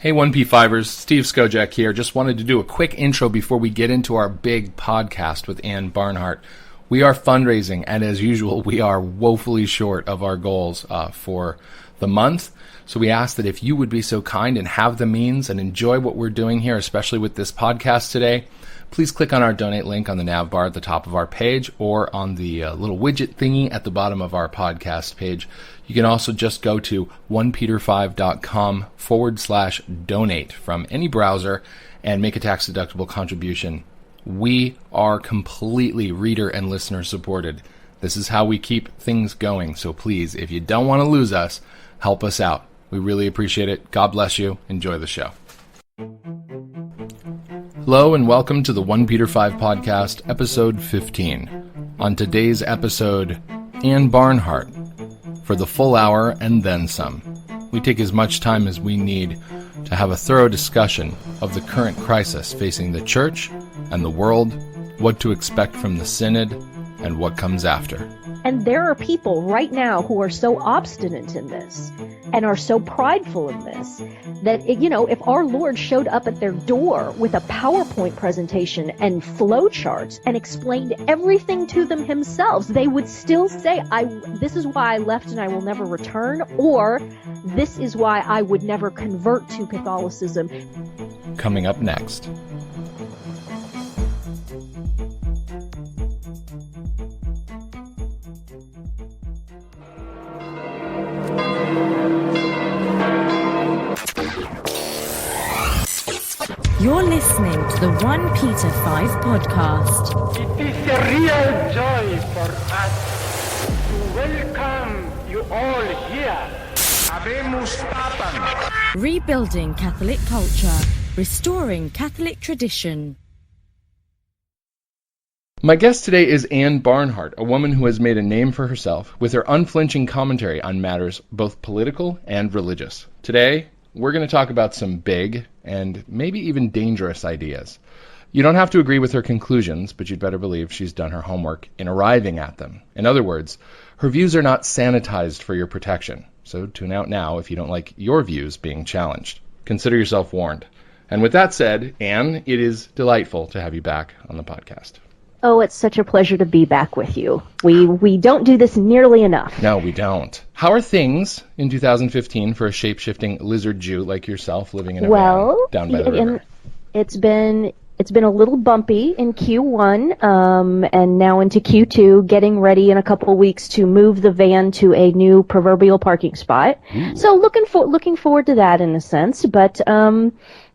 Hey, 1P5ers, Steve Skojak here. Just wanted to do a quick intro before we get into our big podcast with Ann Barnhardt. We are fundraising, and as usual, we are woefully short of our goals for the month. So we ask that if you would be so kind and have the means and enjoy what we're doing here, especially with this podcast today, please click on our donate link on the nav bar at the top of our page or on the little widget thingy at the bottom of our podcast page. You can also just go to OnePeterFive.com/donate from any browser and make a tax-deductible contribution. We are completely reader and listener supported. This is how we keep things going. So please, if you don't want to lose us, help us out. We really appreciate it. God bless you. Enjoy the show. Hello and welcome to the OnePeterFive podcast, episode 15. On today's episode, Ann Barnhardt, for the full hour and then some. We take as much time as we need to have a thorough discussion of the current crisis facing the Church and the world, what to expect from the Synod, and what comes after. And there are people right now who are so obstinate in this and are so prideful in this that, if our Lord showed up at their door with a PowerPoint presentation and flowcharts and explained everything to them himself, they would still say, this is why I left and I will never return, or this is why I would never convert to Catholicism. Coming up next. You're listening to the OnePeterFive podcast. It is a real joy for us to welcome you all here. Habemus Papam. Rebuilding Catholic culture, restoring Catholic tradition. My guest today is Ann Barnhardt, a woman who has made a name for herself with her unflinching commentary on matters both political and religious. Today, we're going to talk about some big and maybe even dangerous ideas. You don't have to agree with her conclusions, but you'd better believe she's done her homework in arriving at them. In other words, her views are not sanitized for your protection. So tune out now if you don't like your views being challenged. Consider yourself warned. And with that said, Ann, it is delightful to have you back on the podcast. Oh, it's such a pleasure to be back with you. We don't do this nearly enough. No, we don't. How are things in 2015 for a shape-shifting lizard Jew like yourself living in a van down by the river? It's been a little bumpy in Q1 and now into Q2, getting ready in a couple of weeks to move the van to a new proverbial parking spot. Ooh. So looking forward to that in a sense,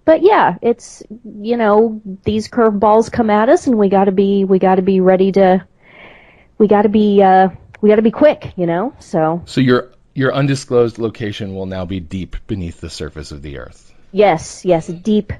But yeah, it's, these curveballs come at us and we gotta be ready to, we gotta be quick, so. So your undisclosed location will now be deep beneath the surface of the earth. Yes, deep,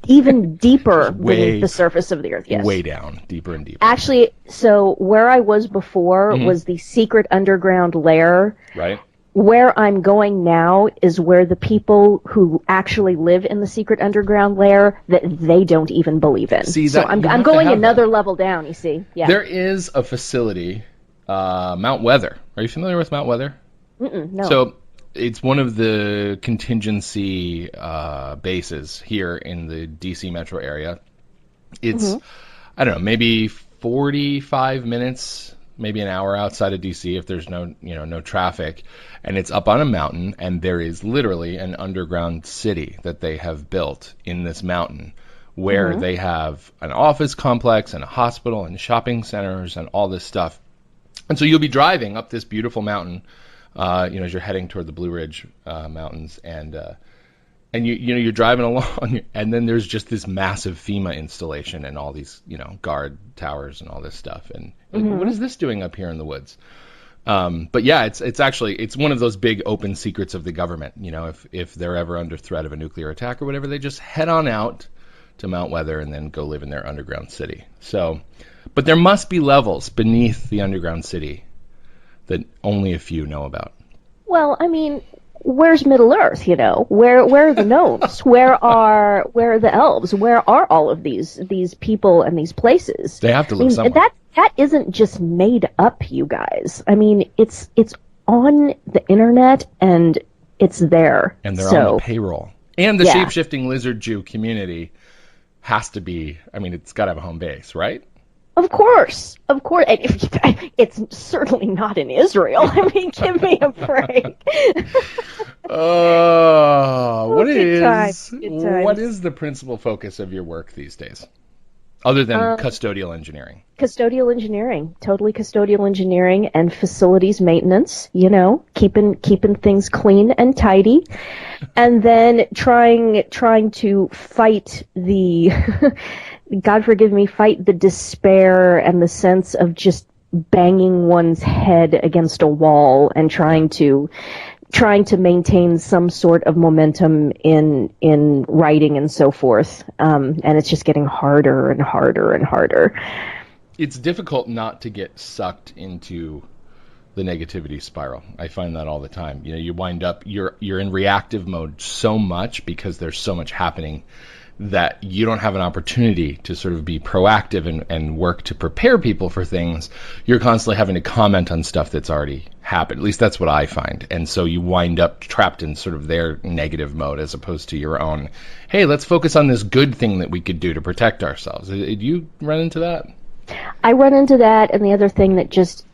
even deeper beneath the surface of the earth, yes. Way down, deeper and deeper. Actually, so where I was before was the secret underground lair. Right. Where I'm going now is where the people who actually live in the secret underground lair that they don't even believe in. See, so I'm going another level down, you see. Yeah. There is a facility, Mount Weather. Are you familiar with Mount Weather? No. So it's one of the contingency bases here in the D.C. metro area. It's, I don't know, maybe 45 minutes, maybe an hour outside of D.C. if there's no traffic. And it's up on a mountain, and there is literally an underground city that they have built in this mountain where they have an office complex and a hospital and shopping centers and all this stuff. And so you'll be driving up this beautiful mountain, as you're heading toward the Blue Ridge Mountains, and you're driving along, and then there's just this massive FEMA installation and all these, guard towers and all this stuff. And what is this doing up here in the woods? But yeah, it's one of those big open secrets of the government. If they're ever under threat of a nuclear attack or whatever, they just head on out to Mount Weather and then go live in their underground city. So, but there must be levels beneath the underground city that only a few know about. Well, I mean, where's Middle Earth? Where are the gnomes? Where are the elves? Where are all of these people and these places? They have to live somewhere. That isn't just made up, you guys. I mean, it's on the internet and it's there. And they're on the payroll. And the Yeah. shape-shifting lizard Jew community has to be, I mean, it's got to have a home base, right? Of course. And it's certainly not in Israel. I mean, give me a break. Good times. What is the principal focus of your work these days? Other than custodial engineering. Custodial engineering, totally custodial engineering and facilities maintenance, keeping things clean and tidy. And then trying to fight the God forgive me, fight the despair and the sense of just banging one's head against a wall and trying to maintain some sort of momentum in writing and so forth. And it's just getting harder and harder and harder. It's difficult not to get sucked into the negativity spiral. I find that all the time. You wind up, you're in reactive mode so much because there's so much happening that you don't have an opportunity to sort of be proactive and work to prepare people for things. You're constantly having to comment on stuff that's already happened. At least that's what I find. And so you wind up trapped in sort of their negative mode as opposed to your own, hey, let's focus on this good thing that we could do to protect ourselves. Did you run into that? I run into that, and the other thing that just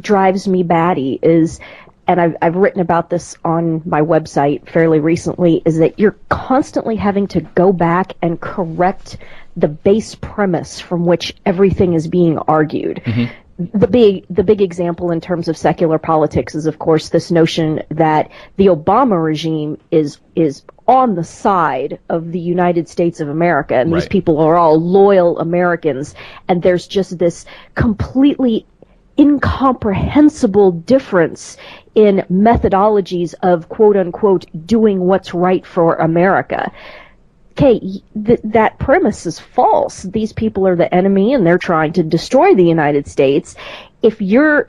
drives me batty is, and I've written about this on my website fairly recently, is that you're constantly having to go back and correct the base premise from which everything is being argued. Mm-hmm. The big example in terms of secular politics is, of course, this notion that the Obama regime is on the side of the United States of America, and right. These people are all loyal Americans, and there's just this completely incomprehensible difference in methodologies of quote-unquote doing what's right for America. Okay, that premise is false. These people are the enemy and they're trying to destroy the United States. If you're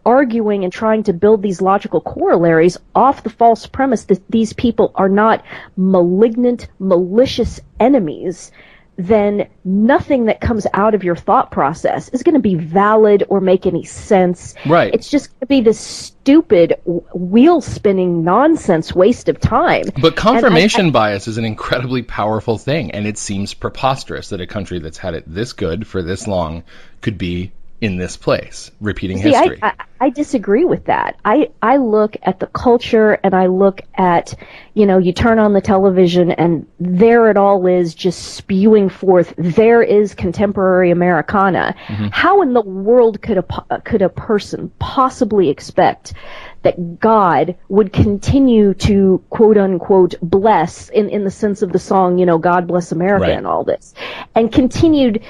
arguing and trying to build these logical corollaries off the false premise that these people are not malignant, malicious enemies, then nothing that comes out of your thought process is going to be valid or make any sense. Right. It's just going to be this stupid, wheel-spinning nonsense waste of time. But confirmation bias is an incredibly powerful thing, and it seems preposterous that a country that's had it this good for this long could be in this place, repeating history. I disagree with that. I look at the culture and I look at, you turn on the television and there it all is just spewing forth. There is contemporary Americana. Mm-hmm. How in the world could a person possibly expect that God would continue to quote unquote bless in the sense of the song, God bless America, right, and all this, and continue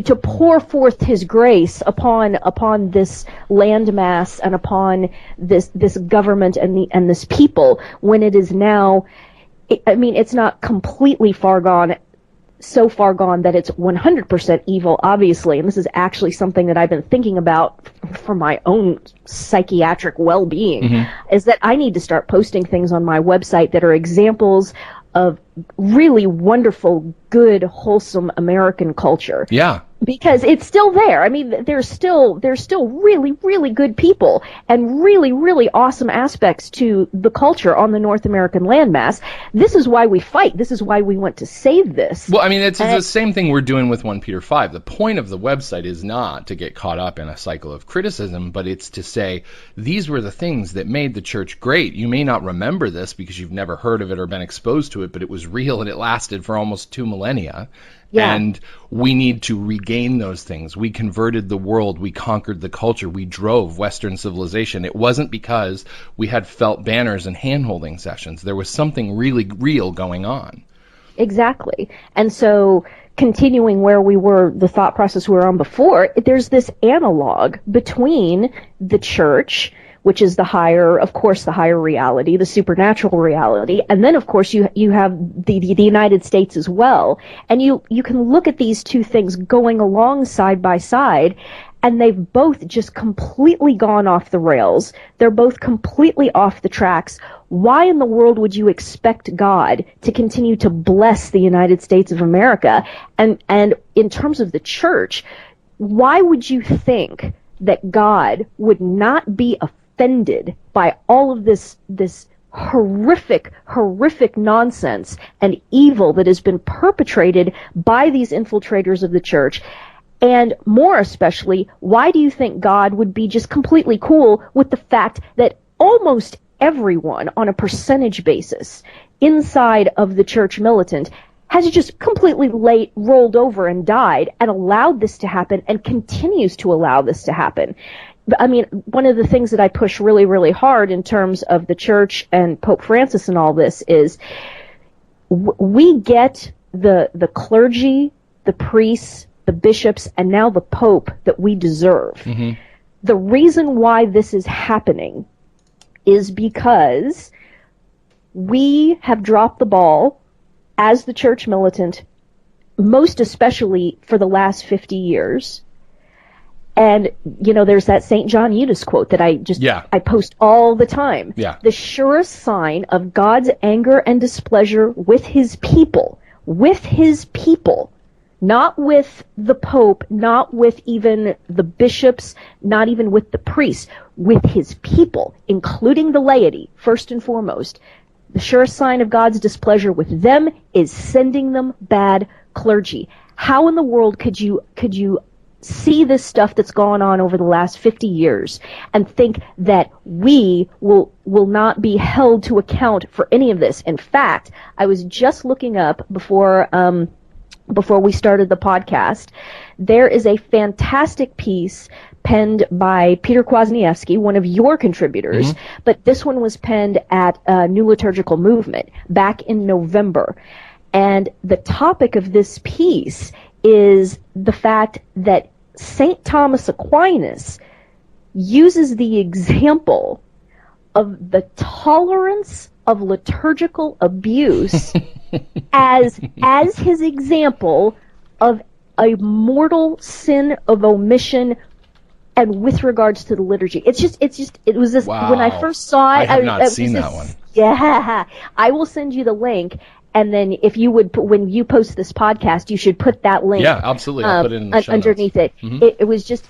to pour forth his grace upon this landmass and upon this government and this people, when it is now, it's not completely so far gone that it's 100% evil, obviously, and this is actually something that I've been thinking about for my own psychiatric well-being, mm-hmm, is that I need to start posting things on my website that are examples of really wonderful, good, wholesome American culture. Yeah. Because it's still there. There's still really, really good people and really, really awesome aspects to the culture on the North American landmass. This is why we fight. This is why we want to save this. Well, it's the same thing we're doing with OnePeterFive. The point of the website is not to get caught up in a cycle of criticism, but it's to say, these were the things that made the church great. You may not remember this because you've never heard of it or been exposed to it, but it was real and it lasted for almost 2 millennia. Yeah. And we need to regain those things. We converted the world. We conquered the culture. We drove Western civilization. It wasn't because we had felt banners and hand-holding sessions. There was something really real going on. Exactly. And so continuing where we were, the thought process we were on before, there's this analog between the church, which is the higher reality, the supernatural reality. And then, of course, you have the United States as well. And you can look at these two things going along side by side, and they've both just completely gone off the rails. They're both completely off the tracks. Why in the world would you expect God to continue to bless the United States of America? And in terms of the church, why would you think that God would not be offended by all of this horrific nonsense and evil that has been perpetrated by these infiltrators of the church. And more especially, why do you think God would be just completely cool with the fact that almost everyone on a percentage basis inside of the church militant has just completely rolled over and died and allowed this to happen and continues to allow this to happen? I mean, one of the things that I push really, really hard in terms of the church and Pope Francis and all this is we get the clergy, the priests, the bishops, and now the Pope that we deserve. Mm-hmm. The reason why this is happening is because we have dropped the ball as the church militant, most especially for the last 50 years. And, you know, there's that St. John Eudes quote that I post all the time. Yeah. The surest sign of God's anger and displeasure with his people, not with the Pope, not with even the bishops, not even with the priests, with his people, including the laity, first and foremost. The surest sign of God's displeasure with them is sending them bad clergy. How in the world could you see this stuff that's gone on over the last 50 years and think that we will not be held to account for any of this? In fact, I was just looking up before we started the podcast. There is a fantastic piece penned by Peter Kwasniewski, one of your contributors, but this one was penned at New Liturgical Movement back in November. And the topic of this piece is the fact that St. Thomas Aquinas uses the example of the tolerance of liturgical abuse as his example of a mortal sin of omission and with regards to the liturgy. It was this, wow. When I first saw it, I have not seen that one. Yeah, I will send you the link. And then if you would, when you post this podcast, you should put that link. Yeah, absolutely. I'll put it in the show underneath notes. it.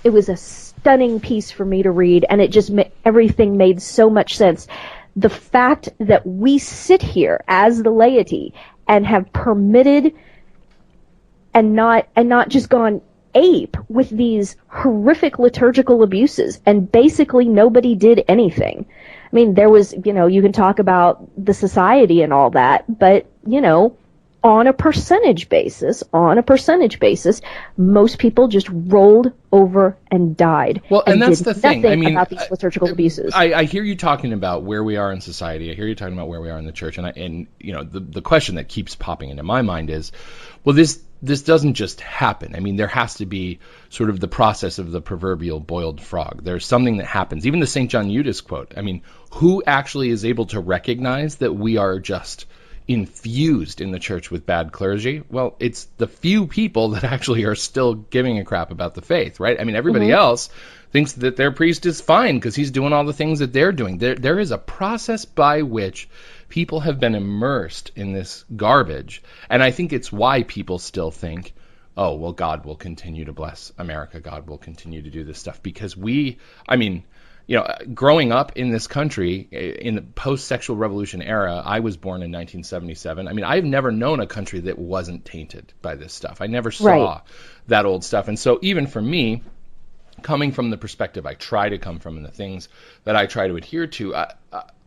It was a stunning piece for me to read, and it just everything made so much sense. The fact that we sit here as the laity and have permitted and not just gone ape with these horrific liturgical abuses, and basically nobody did anything. I mean, there was, you can talk about the society and all that, but, on a percentage basis, most people just rolled over and died. Well, and that's the thing. I mean, about these liturgical abuses. I hear you talking about where we are in society. I hear you talking about where we are in the church, and the question that keeps popping into my mind is, well, this doesn't just happen. I mean, there has to be sort of the process of the proverbial boiled frog. There's something that happens. Even the St. John Eudes quote. I mean, who actually is able to recognize that we are just infused in the church with bad clergy? Well, it's the few people that actually are still giving a crap about the faith, right? I mean, everybody else thinks that their priest is fine because he's doing all the things that they're doing. There is a process by which people have been immersed in this garbage, and I think it's why people still think, oh, well, God will continue to bless America. God will continue to do this stuff because growing up in this country in the post-sexual revolution era, I was born in 1977. I mean, I've never known a country that wasn't tainted by this stuff. I never saw that old stuff. And so even for me, coming from the perspective I try to come from and the things that I try to adhere to,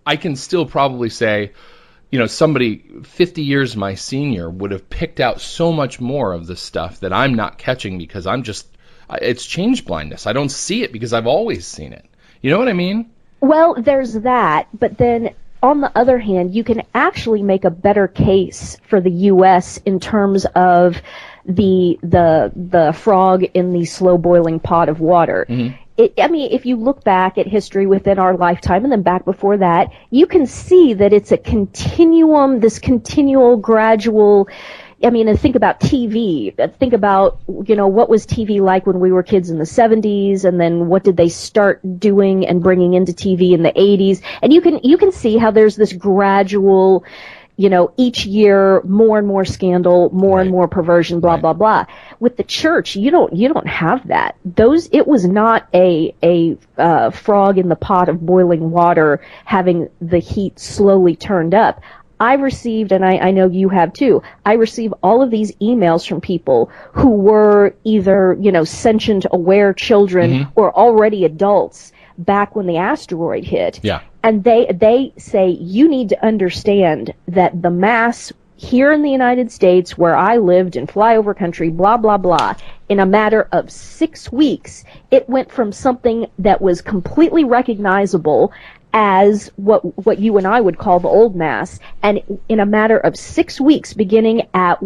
I can still probably say, somebody 50 years my senior would have picked out so much more of the stuff that I'm not catching because it's change blindness. I don't see it because I've always seen it. You know what I mean? Well, there's that, but then on the other hand, you can actually make a better case for the U.S. in terms of the frog in the slow boiling pot of water. Mm-hmm. If you look back at history within our lifetime and then back before that, you can see that it's a continuum, this continual, gradual. And think about TV. Think about, what was TV like when we were kids in the 70s, and then what did they start doing and bringing into TV in the 80s? And you can see how there's this gradual each year more and more scandal, more and more perversion, blah, blah, blah. With the church, you don't have that. It was not a frog in the pot of boiling water having the heat slowly turned up. I received, and I know you have too, I receive all of these emails from people who were either, sentient aware children or already adults back when the asteroid hit. Yeah. And they say, you need to understand that the Mass here in the United States, where I lived in flyover country, blah, blah, blah, in a matter of 6 weeks, it went from something that was completely recognizable as what you and I would call the Old Mass, and in a matter of 6 weeks, beginning at,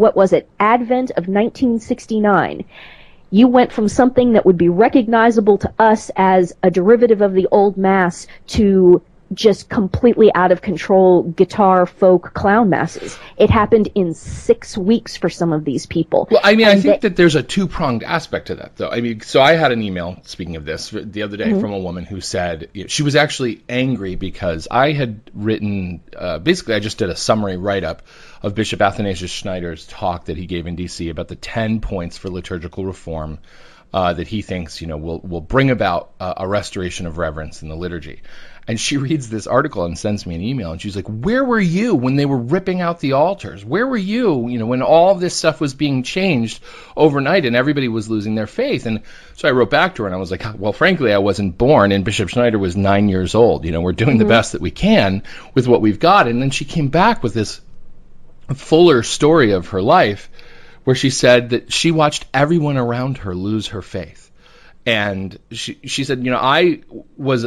Advent of 1969, you went from something that would be recognizable to us as a derivative of the Old Mass to just completely out of control guitar folk clown masses. It happened in 6 weeks for some of these people. Well, I think that there's a two-pronged aspect to that, though. So I had an email, speaking of this, the other day from a woman who said she was actually angry because I had written, basically I just did a summary write-up of Bishop Athanasius Schneider's talk that he gave in D.C. about the 10 points for liturgical reform that he thinks, will bring about a restoration of reverence in the liturgy. And she reads this article and sends me an email, and she's like, where were you when they were ripping out the altars? Where were you, when all of this stuff was being changed overnight and everybody was losing their faith? And so I wrote back to her, and I was like, well, frankly, I wasn't born, and Bishop Schneider was 9 years old. We're doing the best that we can with what we've got. And then she came back with this fuller story of her life where she said that she watched everyone around her lose her faith. And she said, I was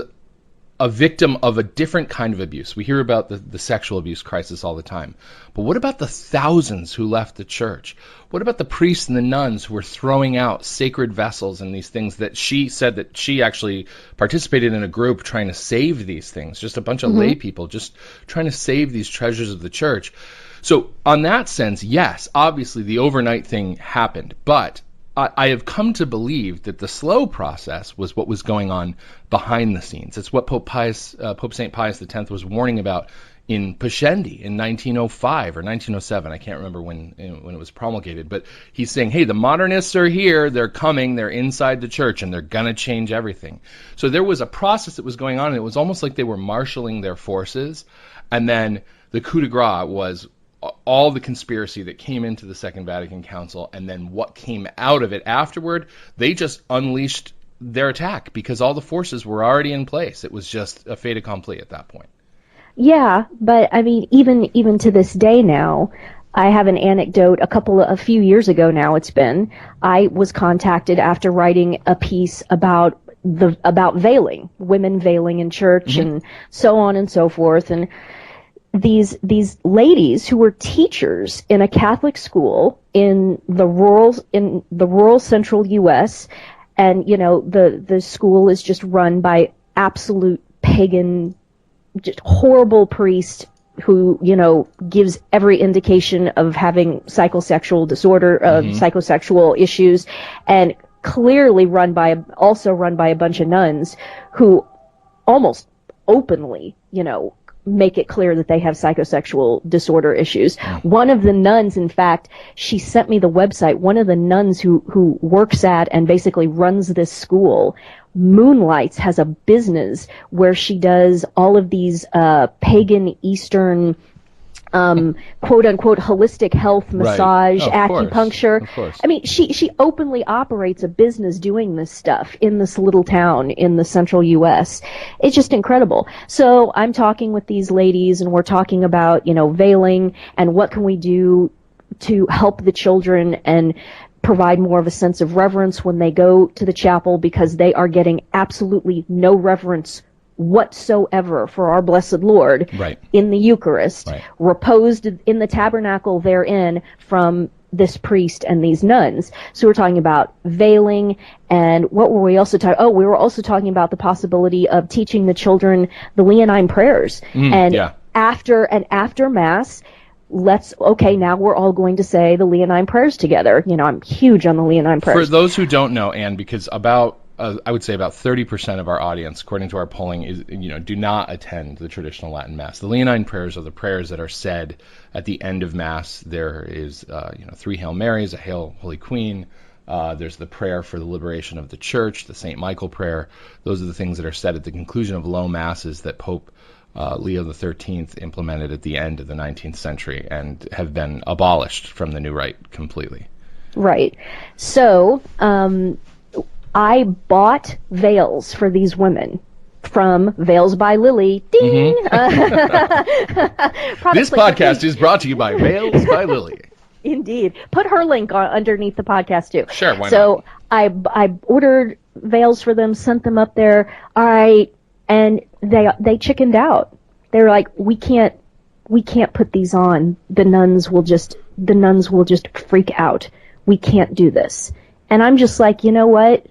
a victim of a different kind of abuse. We hear about the sexual abuse crisis all the time. But what about the thousands who left the church? What about the priests and the nuns who were throwing out sacred vessels and these things that she said that she actually participated in a group trying to save these things, just a bunch of lay people just trying to save these treasures of the church. So on that sense, yes, obviously the overnight thing happened, but I have come to believe that the slow process was what was going on behind the scenes. It's what Pope St. Pius X was warning about in Pascendi in 1905 or 1907. I can't remember when it was promulgated, but he's saying, hey, the modernists are here, they're coming, they're inside the church, and they're going to change everything. So there was a process that was going on, and it was almost like they were marshaling their forces, and then the coup de grace was all the conspiracy that came into the Second Vatican Council, and then what came out of it afterward. They just unleashed their attack because all the forces were already in place. It was just a fait accompli at that point. Yeah, but even to this day now, I have an anecdote. A few years ago now, I was contacted after writing a piece about veiling, women veiling in church, and so on and so forth, and these ladies who were teachers in a Catholic school in the rural central U.S., and the school is just run by absolute pagan, just horrible priest who gives every indication of having psychosexual disorder, psychosexual issues, and clearly run by a bunch of nuns who almost openly make it clear that they have psychosexual disorder issues. One of the nuns, in fact, she sent me the website. One of the nuns who works at and basically runs this school moonlights, has a business where she does all of these pagan Eastern quote unquote holistic health, massage, acupuncture. Of course. I mean, she openly operates a business doing this stuff in this little town in the central U.S. It's just incredible. So I'm talking with these ladies, and we're talking about, veiling and what can we do to help the children and provide more of a sense of reverence when they go to the chapel, because they are getting absolutely no reverence whatsoever for our blessed Lord in the Eucharist, reposed in the tabernacle therein from this priest and these nuns. So we're talking about veiling, and what were we also talking? Oh, we were also talking about the possibility of teaching the children the Leonine Prayers, after Mass. Now we're all going to say the Leonine Prayers together. I'm huge on the Leonine Prayers. For those who don't know, Anne, because about I would say about 30% of our audience, according to our polling, is do not attend the traditional Latin Mass. The Leonine Prayers are the prayers that are said at the end of Mass. There is 3 Hail Marys, a Hail Holy Queen. There's the prayer for the liberation of the Church, the St. Michael prayer. Those are the things that are said at the conclusion of low Masses that Pope Leo XIII implemented at the end of the 19th century and have been abolished from the new rite completely. Right. So I bought veils for these women from Veils by Lily. Ding! This podcast is brought to you by Veils by Lily. Indeed. Put her link underneath the podcast, too. Sure, why not? I ordered veils for them, sent them up there. And they chickened out. They were like, we can't put these on. The nuns will just freak out. We can't do this. And I'm just like, you know what?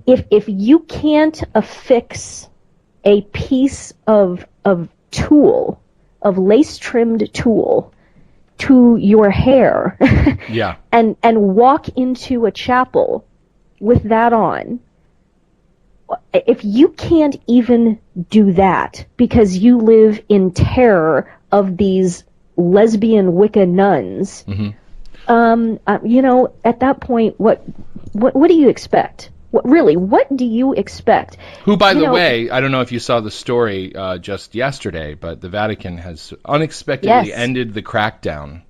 If you can't affix a piece of tulle, of lace-trimmed tulle, to your hair, yeah, and walk into a chapel with that on, if you can't even do that because you live in terror of these lesbian Wicca nuns, at that point, what do you expect? What do you expect? Who, by the way, I don't know if you saw the story just yesterday, but the Vatican has unexpectedly ended the crackdown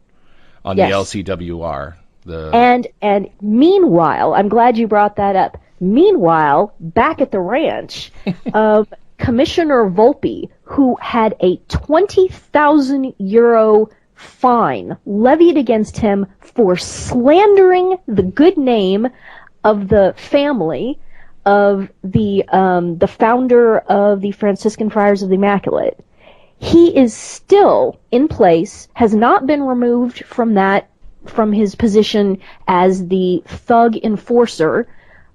on the LCWR. And meanwhile, I'm glad you brought that up. Meanwhile, back at the ranch, Commissioner Volpe, who had a 20,000 euro fine levied against him for slandering the good name of the family of the founder of the Franciscan Friars of the Immaculate. He is still in place, has not been removed from his position as the thug enforcer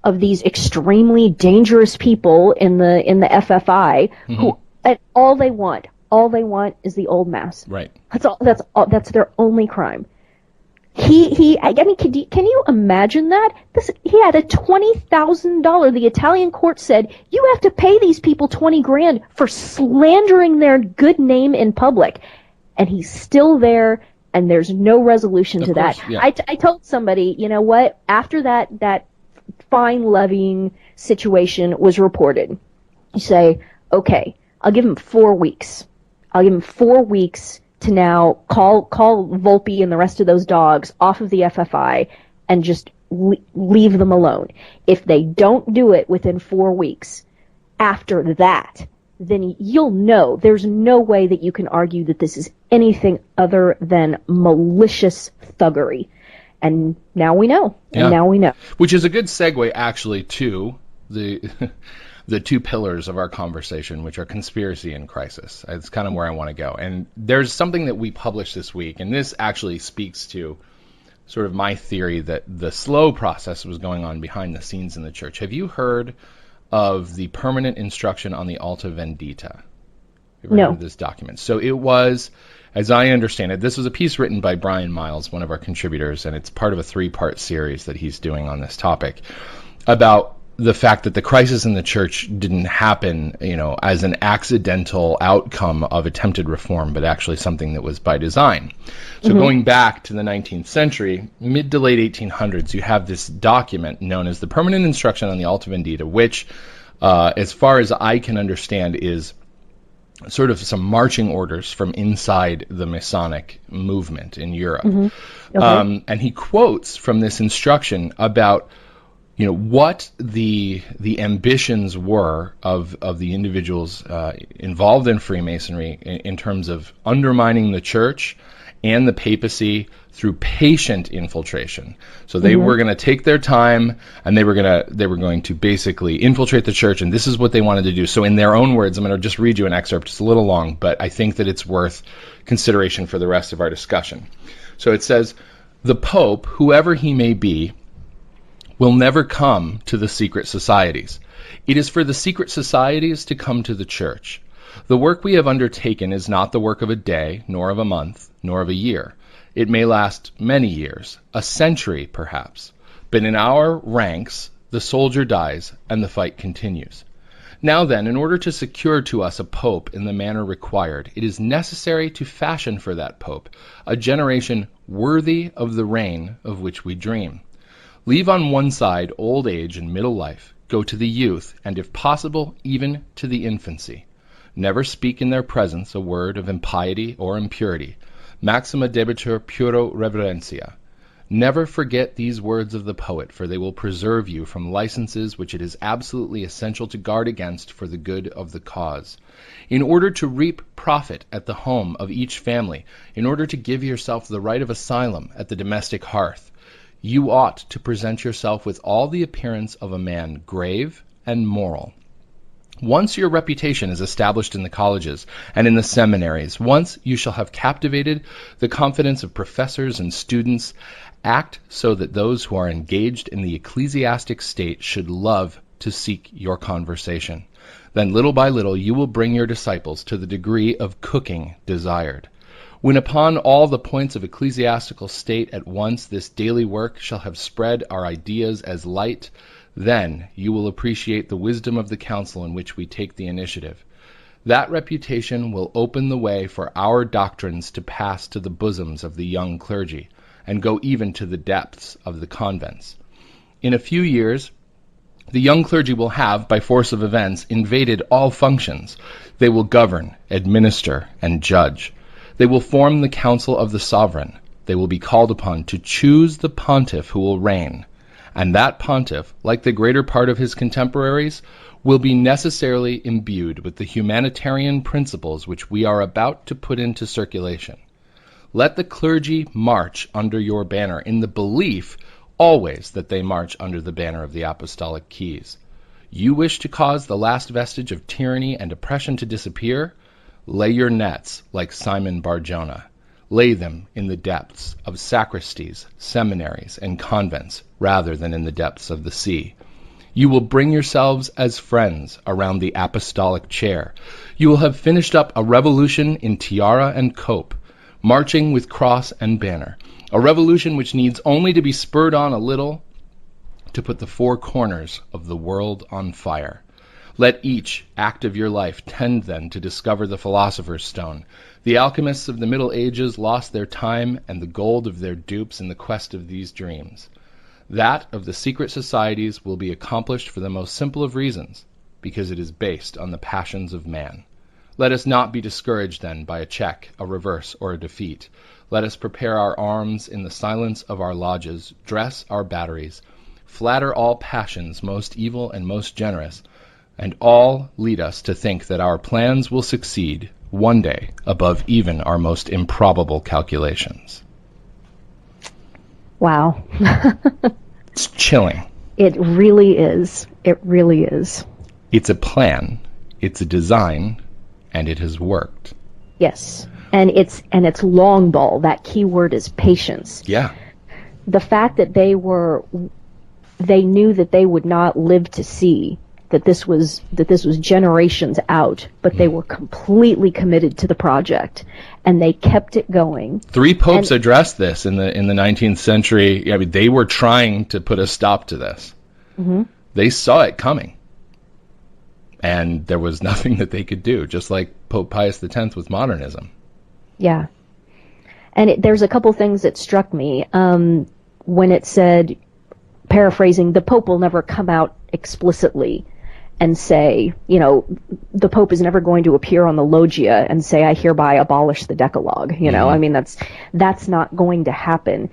of these extremely dangerous people in the FFI, who and all they want is the old Mass. Right. That's their only crime. Can you imagine that? He had a $20,000. The Italian court said, you have to pay these people $20,000 for slandering their good name in public. And he's still there, and there's no resolution to that. Yeah. I told somebody, you know what, after that fine levying situation was reported, you say, okay, I'll give him 4 weeks. I'll give him 4 weeks to now call Volpe and the rest of those dogs off of the FFI and just leave them alone. If they don't do it within 4 weeks, after that, then you'll know there's no way that you can argue that this is anything other than malicious thuggery. And now we know. Which is a good segue, actually, to the 2 pillars of our conversation, which are conspiracy and crisis. It's kind of where I want to go. And there's something that we published this week, and this actually speaks to sort of my theory that the slow process was going on behind the scenes in the church. Have you heard of the permanent instruction on the Alta Vendita? You ever heard of this document? So it was, as I understand it, this was a piece written by Brian Miles, one of our contributors, and it's part of a 3-part series that he's doing on this topic about the fact that the crisis in the church didn't happen, as an accidental outcome of attempted reform, but actually something that was by design. So going back to the 19th century, mid to late 1800s, you have this document known as the Permanent Instruction on the Alta Vendita, which, as far as I can understand, is sort of some marching orders from inside the Masonic movement in Europe. Okay. And he quotes from this instruction about what the ambitions were of the individuals involved in Freemasonry in terms of undermining the church and the papacy through patient infiltration. So they were going to take their time, and they were going to basically infiltrate the church, and this is what they wanted to do. So in their own words, I'm going to just read you an excerpt. It's a little long, but I think that it's worth consideration for the rest of our discussion. So it says, "The Pope, whoever he may be, will never come to the secret societies. It is for the secret societies to come to the church. The work we have undertaken is not the work of a day, nor of a month, nor of a year. It may last many years, a century perhaps, but in our ranks the soldier dies, and the fight continues. Now then, in order to secure to us a pope in the manner required, it is necessary to fashion for that pope a generation worthy of the reign of which we dream. Leave on one side old age and middle life, go to the youth, and if possible, even to the infancy. Never speak in their presence a word of impiety or impurity. Maxima debitur puro reverentia. Never forget these words of the poet, for they will preserve you from licenses which it is absolutely essential to guard against for the good of the cause. In order to reap profit at the home of each family, in order to give yourself the right of asylum at the domestic hearth, you ought to present yourself with all the appearance of a man grave and moral. Once your reputation is established in the colleges and in the seminaries, once you shall have captivated the confidence of professors and students, act so that those who are engaged in the ecclesiastic state should love to seek your conversation. Then little by little you will bring your disciples to the degree of cooking desired. When upon all the points of ecclesiastical state at once this daily work shall have spread our ideas as light, then you will appreciate the wisdom of the council in which we take the initiative. That reputation will open the way for our doctrines to pass to the bosoms of the young clergy, and go even to the depths of the convents. In a few years, the young clergy will have, by force of events, invaded all functions. They will govern, administer, and judge. They will form the council of the sovereign. They will be called upon to choose the pontiff who will reign. And that pontiff, like the greater part of his contemporaries, will be necessarily imbued with the humanitarian principles which we are about to put into circulation. Let the clergy march under your banner in the belief always that they march under the banner of the apostolic keys. You wish to cause the last vestige of tyranny and oppression to disappear? Lay your nets like Simon Bar-Jonah. Lay them in the depths of sacristies, seminaries, and convents, rather than in the depths of the sea. You will bring yourselves as friends around the apostolic chair. You will have finished up a revolution in tiara and cope, marching with cross and banner, a revolution which needs only to be spurred on a little to put the four corners of the world on fire. Let each act of your life tend then to discover the philosopher's stone. The alchemists of the Middle Ages lost their time and the gold of their dupes in the quest of these dreams. That of the secret societies will be accomplished for the most simple of reasons, because it is based on the passions of man. Let us not be discouraged then by a check, a reverse, or a defeat. Let us prepare our arms in the silence of our lodges, dress our batteries, flatter all passions most evil and most generous, and all lead us to think that our plans will succeed one day above even our most improbable calculations. Wow. It's chilling. It really is. It really is. It's a plan, it's a design, and it has worked. Yes. And it's long ball. That key word is patience. Yeah. The fact that they knew that they would not live to see that this was generations out, but they were completely committed to the project, and they kept it going. 3 popes addressed this in the 19th century. I mean, they were trying to put a stop to this. Mm-hmm. They saw it coming, and there was nothing that they could do. Just like Pope Pius X with modernism. Yeah, and there's a couple things that struck me when it said, paraphrasing, the Pope will never come out explicitly and say, the Pope is never going to appear on the loggia and say, I hereby abolish the Decalogue. I mean, that's not going to happen.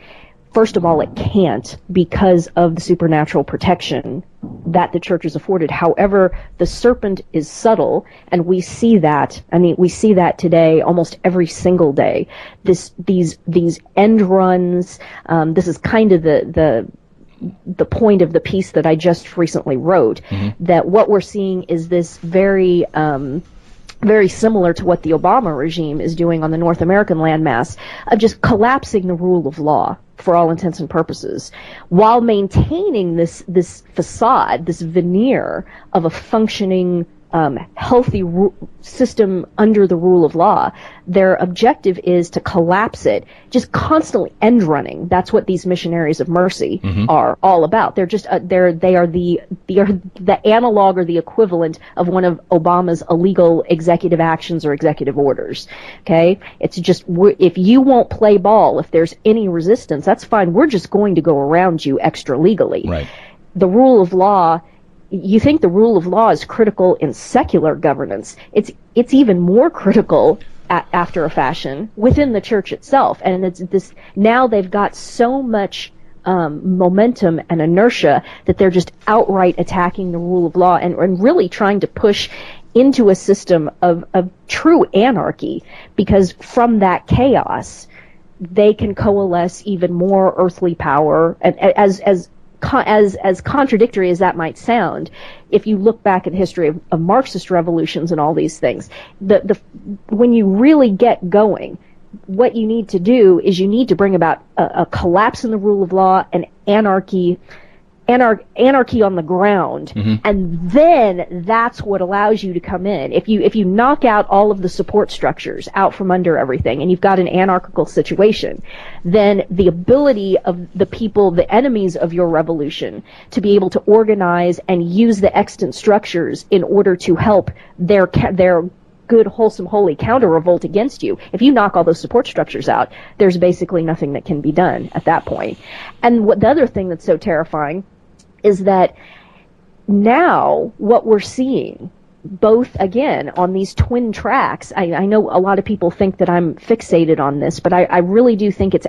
First of all, it can't, because of the supernatural protection that the Church is afforded. However, the serpent is subtle, and we see that. I mean, we see that today almost every single day. These end runs. This is kind of the point of the piece that I just recently wrote, that what we're seeing is this very similar to what the Obama regime is doing on the North American landmass, of just collapsing the rule of law for all intents and purposes, while maintaining this facade, this veneer of a functioning healthy system under the rule of law. Their objective is to collapse it, just constantly end running. That's what these missionaries of mercy are all about. They're just they are the analog or the equivalent of one of Obama's illegal executive actions or executive orders. Okay, it's just if you won't play ball, if there's any resistance, that's fine. We're just going to go around you extra legally. Right. The rule of law. You think the rule of law is critical in secular governance. It's even more critical after a fashion within the church itself. And it's this, now they've got so much momentum and inertia that they're just outright attacking the rule of law and really trying to push into a system of true anarchy, because from that chaos they can coalesce even more earthly power. And as contradictory as that might sound, if you look back at the history of Marxist revolutions and all these things, when you really get going, what you need to do is you need to bring about a collapse in the rule of law and anarchy on the ground, and then that's what allows you to come in. If you knock out all of the support structures out from under everything, and you've got an anarchical situation, then the ability of the people, the enemies of your revolution, to be able to organize and use the extant structures in order to help their good, wholesome, holy counter-revolt against you. If you knock all those support structures out, there's basically nothing that can be done at that point. And the other thing that's so terrifying is that now what we're seeing, both, again, on these twin tracks, I know a lot of people think that I'm fixated on this, but I really do think it's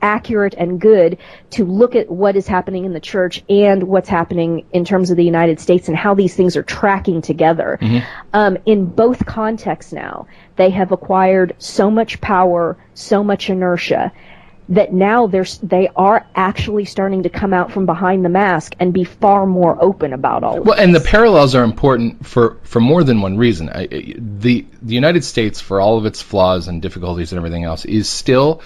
accurate and good to look at what is happening in the church and what's happening in terms of the United States and how these things are tracking together. In both contexts now, they have acquired so much power, so much inertia, that now they are actually starting to come out from behind the mask and be far more open about all of this. And the parallels are important for more than one reason. The United States, for all of its flaws and difficulties and everything else, is still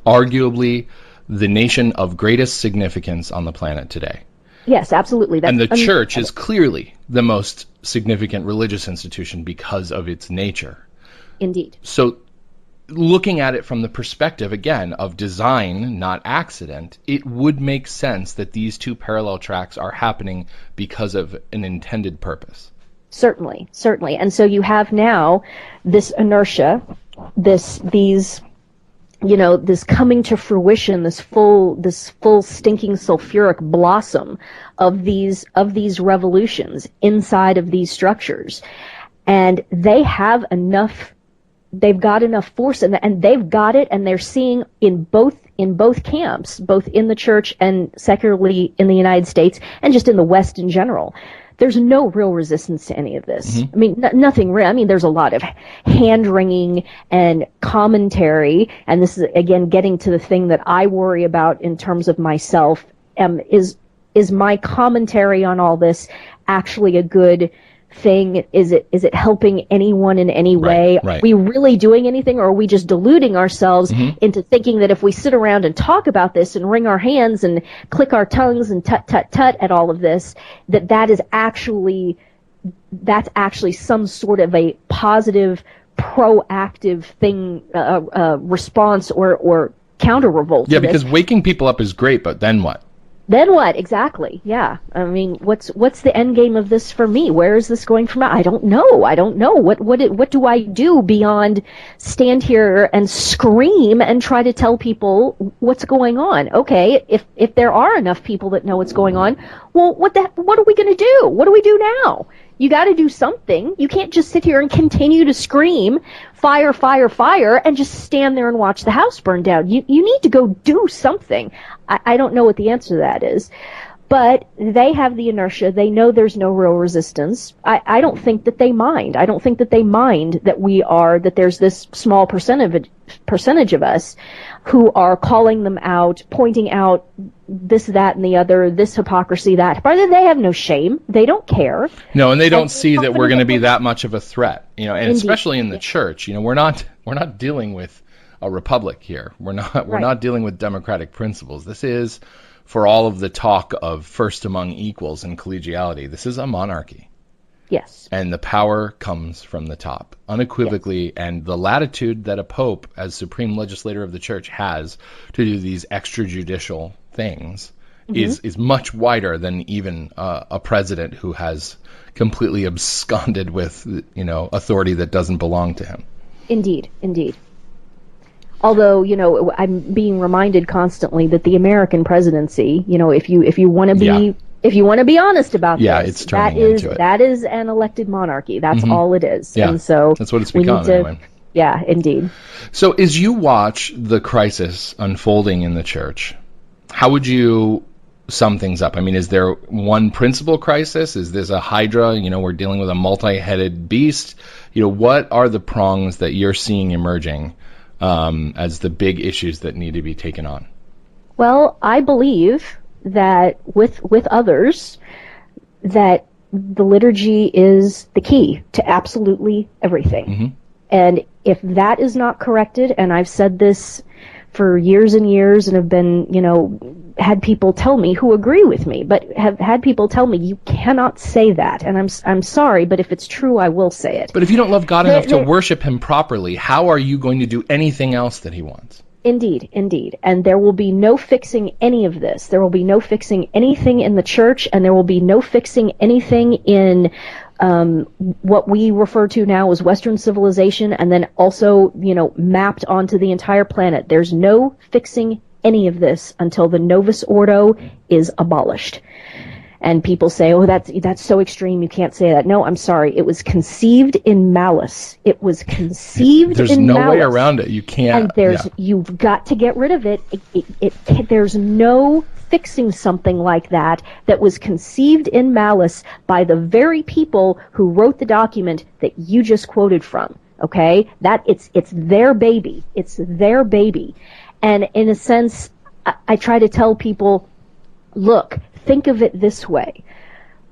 arguably the nation of greatest significance on the planet today. Yes, absolutely. And the church is clearly the most significant religious institution because of its nature. Indeed. So looking at it from the perspective, again, of design, not accident, it would make sense that these two parallel tracks are happening because of an intended purpose. Certainly. And so you have now this inertia, this coming to fruition, this full stinking sulfuric blossom of these revolutions inside of these structures. And they've got enough force, and they've got it, and they're seeing in both camps, both in the church and secularly in the United States, and just in the West in general. There's no real resistance to any of this. I mean, nothing real. I mean, there's a lot of hand-wringing and commentary, and this is, again, getting to the thing that I worry about in terms of myself. Is my commentary on all this actually a good thing? Is it helping anyone in any way? Right. Are we really doing anything, or are we just deluding ourselves into thinking that if we sit around and talk about this and wring our hands and click our tongues and tut at all of this, that's actually some sort of a positive, proactive thing, response or counter revolt? Yeah, because waking people up is great, but then what? Then what? Exactly. Yeah. I mean, what's the end game of this for me? Where is this going from? I don't know. What do I do beyond stand here and scream and try to tell people what's going on? Okay, if there are enough people that know what's going on, well, what are we going to do? What do we do now? You got to do something. You can't just sit here and continue to scream, fire, fire, fire, and just stand there and watch the house burn down. You need to go do something. I don't know what the answer to that is. But they have the inertia. They know there's no real resistance. I don't think that they mind. I don't think that they mind that there's this small percentage of us who are calling them out, pointing out this, that, and the other, this hypocrisy, that. But they have no shame. They don't care. No, and they don't see that we're going to be that much of a threat. And Indeed. Especially in the church, we're not dealing with a republic here. We're not dealing with democratic principles. This is, for all of the talk of first among equals and collegiality, this is a monarchy. Yes. And the power comes from the top, unequivocally, yes. And the latitude that a pope, as supreme legislator of the church, has to do these extrajudicial things is much wider than even a president who has completely absconded with, authority that doesn't belong to him. Indeed. Although, I'm being reminded constantly that the American presidency, if you want to be if you want to be honest about this, it's turning into it. That is an elected monarchy. That's all it is. Yeah, and so that's what it's become anyway. Yeah, indeed. So as you watch the crisis unfolding in the church, how would you sum things up? I mean, is there one principal crisis? Is this a hydra? We're dealing with a multi-headed beast. What are the prongs that you're seeing emerging as the big issues that need to be taken on? Well, I believe that with others, that the liturgy is the key to absolutely everything. And if that is not corrected, and I've said this for years and years and have been, had people tell me who agree with me, but have had people tell me, you cannot say that. And I'm sorry, but if it's true, I will say it. But if you don't love God enough to worship him properly, how are you going to do anything else that he wants? Indeed. And there will be no fixing any of this. There will be no fixing anything in the church, and there will be no fixing anything in what we refer to now as Western civilization, and then also, mapped onto the entire planet. There's no fixing any of this until the Novus Ordo is abolished. And people say, oh, that's so extreme, you can't say that. No, I'm sorry. It was conceived in malice. It was conceived There's in no malice. way around it. You can't. And you've got to get rid of it. There's no fixing something like that was conceived in malice by the very people who wrote the document that you just quoted from. Okay? That it's their baby. It's their baby. And in a sense, I try to tell people, look, think of it this way.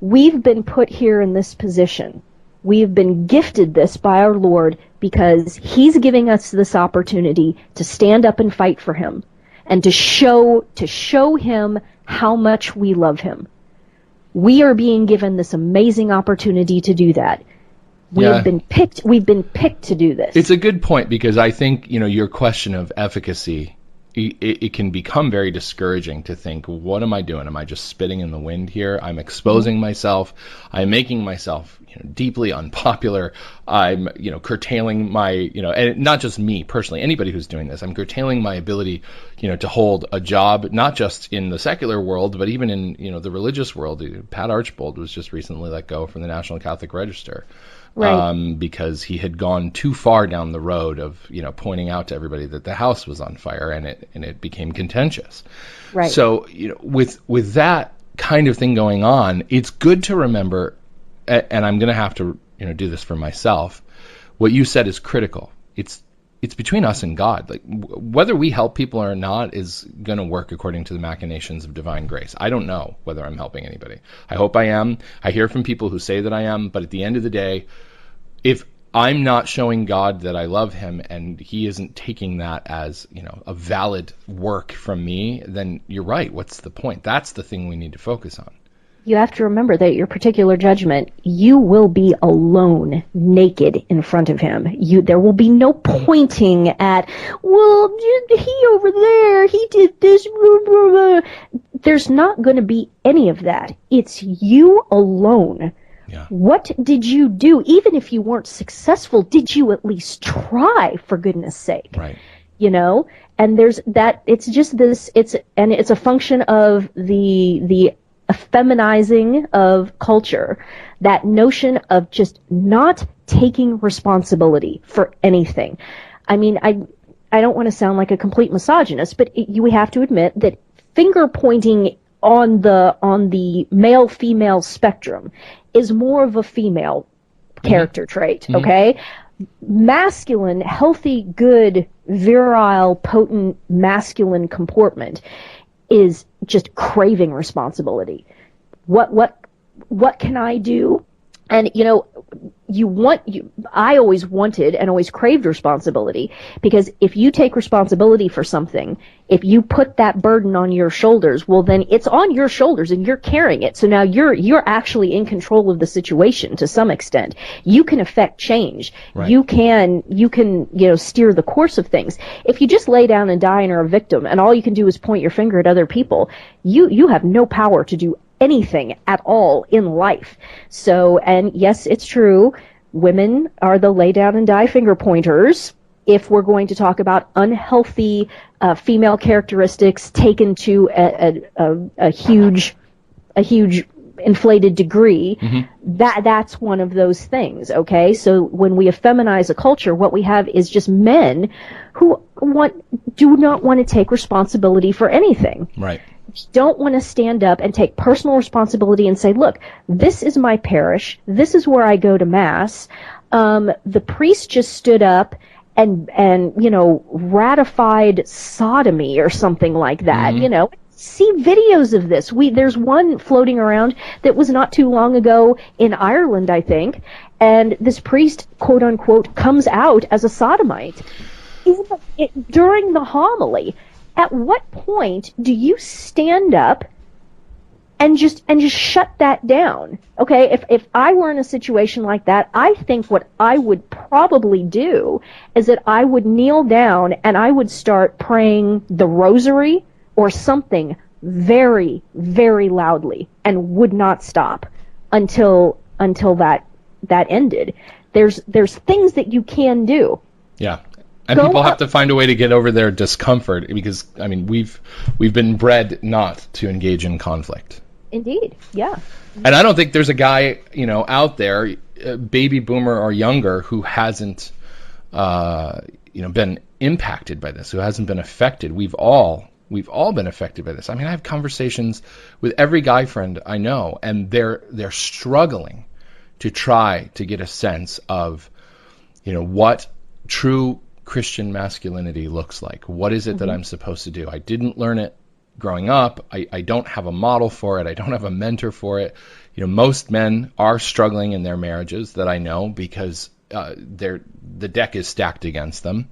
We've been put here in this position. We've been gifted this by our Lord because he's giving us this opportunity to stand up and fight for him and to show him how much we love him. We are being given this amazing opportunity to do that. We've been picked to do this. It's a good point, because I think, your question of efficacy, it can become very discouraging to think, what am I doing? Am I just spitting in the wind here? I'm exposing myself. I'm making myself deeply unpopular. I'm curtailing my and not just me personally, anybody who's doing this. I'm curtailing my ability to hold a job, not just in the secular world, but even in the religious world. Pat Archbold was just recently let go from the National Catholic Register. Right. Because he had gone too far down the road of pointing out to everybody that the house was on fire, and it became contentious. Right. So with that kind of thing going on, it's good to remember, and I'm going to have to do this for myself. What you said is critical. It's between us and God. Like, whether we help people or not is going to work according to the machinations of divine grace. I don't know whether I'm helping anybody. I hope I am. I hear from people who say that I am, but at the end of the day, if I'm not showing God that I love him and he isn't taking that as, a valid work from me, then you're right. What's the point? That's the thing we need to focus on. You have to remember that your particular judgment, you will be alone, naked in front of him. There will be no pointing at, well, he over there, he did this, blah, blah, blah. There's not going to be any of that. It's you alone. Yeah. What did you do? Even if you weren't successful, did you at least try, for goodness sake? Right. And there's that, it's just this, it's a function of the effeminizing of culture, that notion of just not taking responsibility for anything. I mean, I don't want to sound like a complete misogynist, but we have to admit that finger pointing on the male-female spectrum is more of a female character trait, okay? Masculine, healthy, good, virile, potent, masculine comportment is just craving responsibility. What can I do? And I always wanted and always craved responsibility, because if you take responsibility for something, if you put that burden on your shoulders, well, then it's on your shoulders and you're carrying it. So now you're actually in control of the situation to some extent. You can affect change. Right. You can, steer the course of things. If you just lay down and die and are a victim and all you can do is point your finger at other people, you have no power to do anything at all in life. So, and yes, it's true, women are the lay down and die finger pointers if we're going to talk about unhealthy female characteristics taken to a huge inflated degree. Mm-hmm. That's one of those things. Okay, so when we effeminize a culture, what we have is just men who do not want to take responsibility for anything. Right. Don't want to stand up and take personal responsibility and say, look, this is my parish. This is where I go to Mass. The priest just stood up and ratified sodomy or something like that. Mm-hmm. See videos of this. There's one floating around that was not too long ago in Ireland, I think, and this priest, quote unquote, comes out as a sodomite during the homily. At what point do you stand up and just shut that down? Okay, if I were in a situation like that, I think what I would probably do is that I would kneel down and I would start praying the rosary or something very, very loudly and would not stop until that ended. There's things that you can do. Yeah. And people have to find a way to get over their discomfort, because, I mean, we've been bred not to engage in conflict. Indeed, yeah. And I don't think there's a guy, out there, baby boomer or younger, who hasn't, been impacted by this, who hasn't been affected. We've all been affected by this. I mean, I have conversations with every guy friend I know, and they're struggling to try to get a sense of, what true Christian masculinity looks like. What is it that I'm supposed to do? I didn't learn it growing up. I don't have a model for it. I don't have a mentor for it. Most men are struggling in their marriages that I know, because the deck is stacked against them.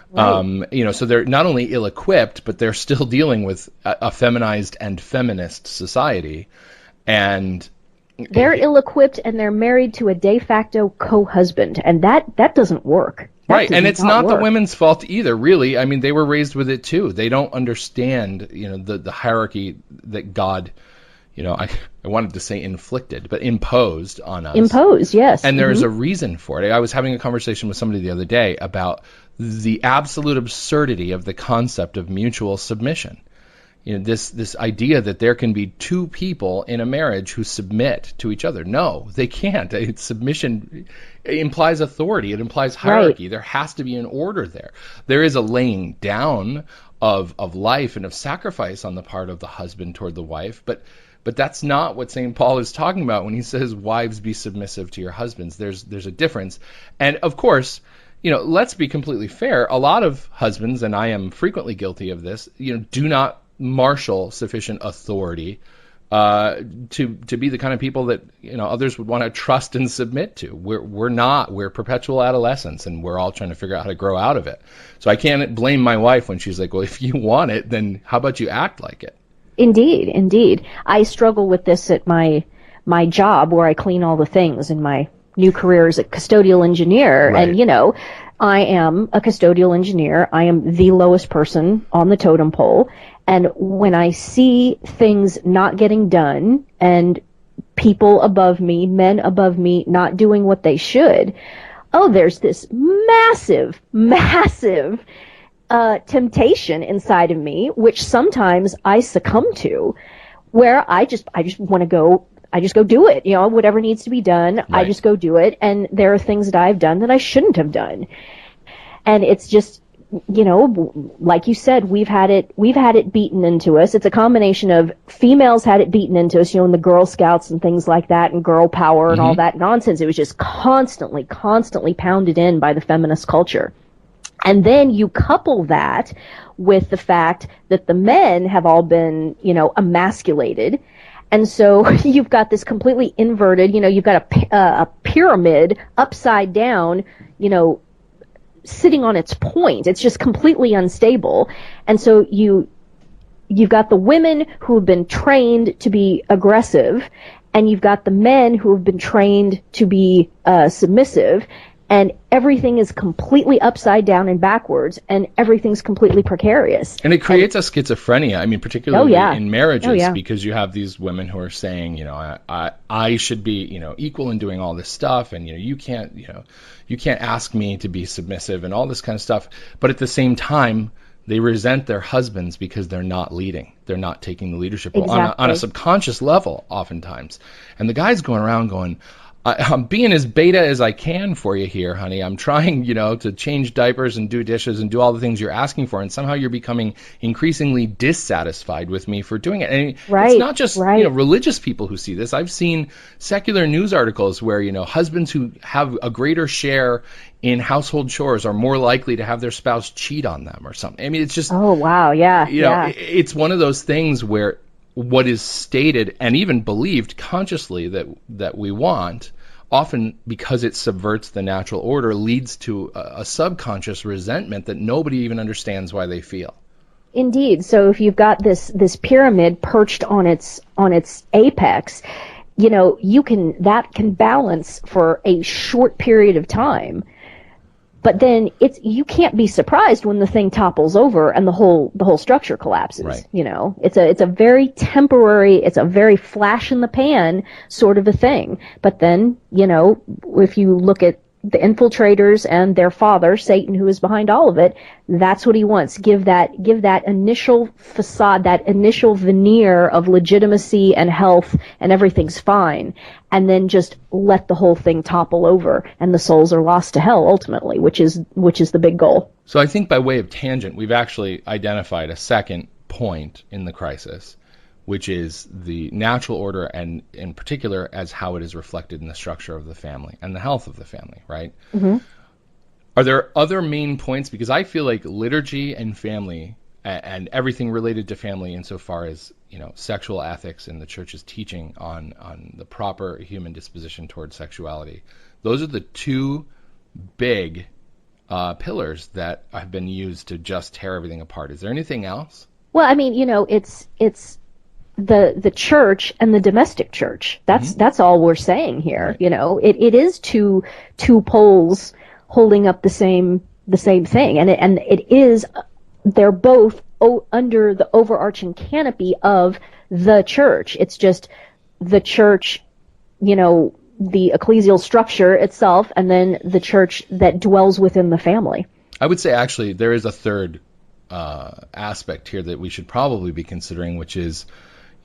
Right. So they're not only ill-equipped, but they're still dealing with a feminized and feminist society. And they're ill-equipped, and they're married to a de facto co-husband, and that doesn't work. Right, and it's not the women's fault either, really. I mean, they were raised with it too. They don't understand, the hierarchy that God, I wanted to say inflicted, but imposed on us. Imposed, yes. And there's a reason for it. I was having a conversation with somebody the other day about the absolute absurdity of the concept of mutual submission. This idea that there can be two people in a marriage who submit to each other. No, they can't. Submission implies authority. It implies hierarchy. Right. There has to be an order there. There is a laying down of life and of sacrifice on the part of the husband toward the wife, but that's not what St. Paul is talking about when he says, wives, be submissive to your husbands. There's a difference. And of course, let's be completely fair. A lot of husbands, and I am frequently guilty of this, do not marshal sufficient authority to be the kind of people that others would want to trust and submit to. We're perpetual adolescents, and we're all trying to figure out how to grow out of it. So I can't blame my wife when she's like, well, if you want it, then how about you act like it? Indeed. I struggle with this at my job, where I clean all the things in my new career as a custodial engineer. Right. And I am a custodial engineer. I am the lowest person on the totem pole. And when I see things not getting done and people above me, men above me, not doing what they should, there's this massive temptation inside of me, which sometimes I succumb to, where I just want to go. I just go do it, whatever needs to be done. Right. I just go do it. And there are things that I've done that I shouldn't have done. And it's just, like you said, we've had it beaten into us. It's a combination of females had it beaten into us, in the Girl Scouts and things like that, and girl power and all that nonsense. It was just constantly pounded in by the feminist culture. And then you couple that with the fact that the men have all been, emasculated. And so you've got this completely inverted, you've got a pyramid upside down, sitting on its point. It's just completely unstable. And so you've got the women who have been trained to be aggressive, and you've got the men who have been trained to be submissive, and everything is completely upside down and backwards, and everything's completely precarious. And it creates a schizophrenia, particularly in marriages, Oh, yeah. because you have these women who are saying, I should be, equal in doing all this stuff, and, you can't ask me to be submissive and all this kind of stuff. But at the same time, they resent their husbands because they're not leading. They're not taking the leadership role on a subconscious level oftentimes. And the guy's going around going, I'm being as beta as I can for you here, honey. I'm trying, to change diapers and do dishes and do all the things you're asking for. And somehow you're becoming increasingly dissatisfied with me for doing it. And it's not just, religious people who see this. I've seen secular news articles where, husbands who have a greater share in household chores are more likely to have their spouse cheat on them or something. It's just... Oh, wow. Yeah. It's one of those things where what is stated and even believed consciously that we want, often because it subverts the natural order, leads to a subconscious resentment that nobody even understands why they feel. Indeed. So if you've got this pyramid perched on its apex, that can balance for a short period of time. But then you can't be surprised when the thing topples over and the whole structure collapses. Right. It's a very temporary, it's a very flash in the pan sort of a thing. But then, if you look at the infiltrators and their father, Satan, who is behind all of it, that's what he wants. Give that initial facade, that initial veneer of legitimacy and health and everything's fine, and then just let the whole thing topple over, and the souls are lost to hell ultimately, which is the big goal. So I think by way of tangent, we've actually identified a second point in the crisis, which is the natural order, and in particular as how it is reflected in the structure of the family and the health of the family, right? Mm-hmm. Are there other main points? Because I feel like liturgy and family and everything related to family insofar as, sexual ethics and the church's teaching on the proper human disposition towards sexuality, those are the two big pillars that have been used to just tear everything apart. Is there anything else? Well, it's the church and the domestic church. That's all we're saying here. Right. It is two poles holding up the same thing, and it is, they're both under the overarching canopy of the church. It's just the church, the ecclesial structure itself, and then the church that dwells within the family. I would say actually there is a third aspect here that we should probably be considering, which is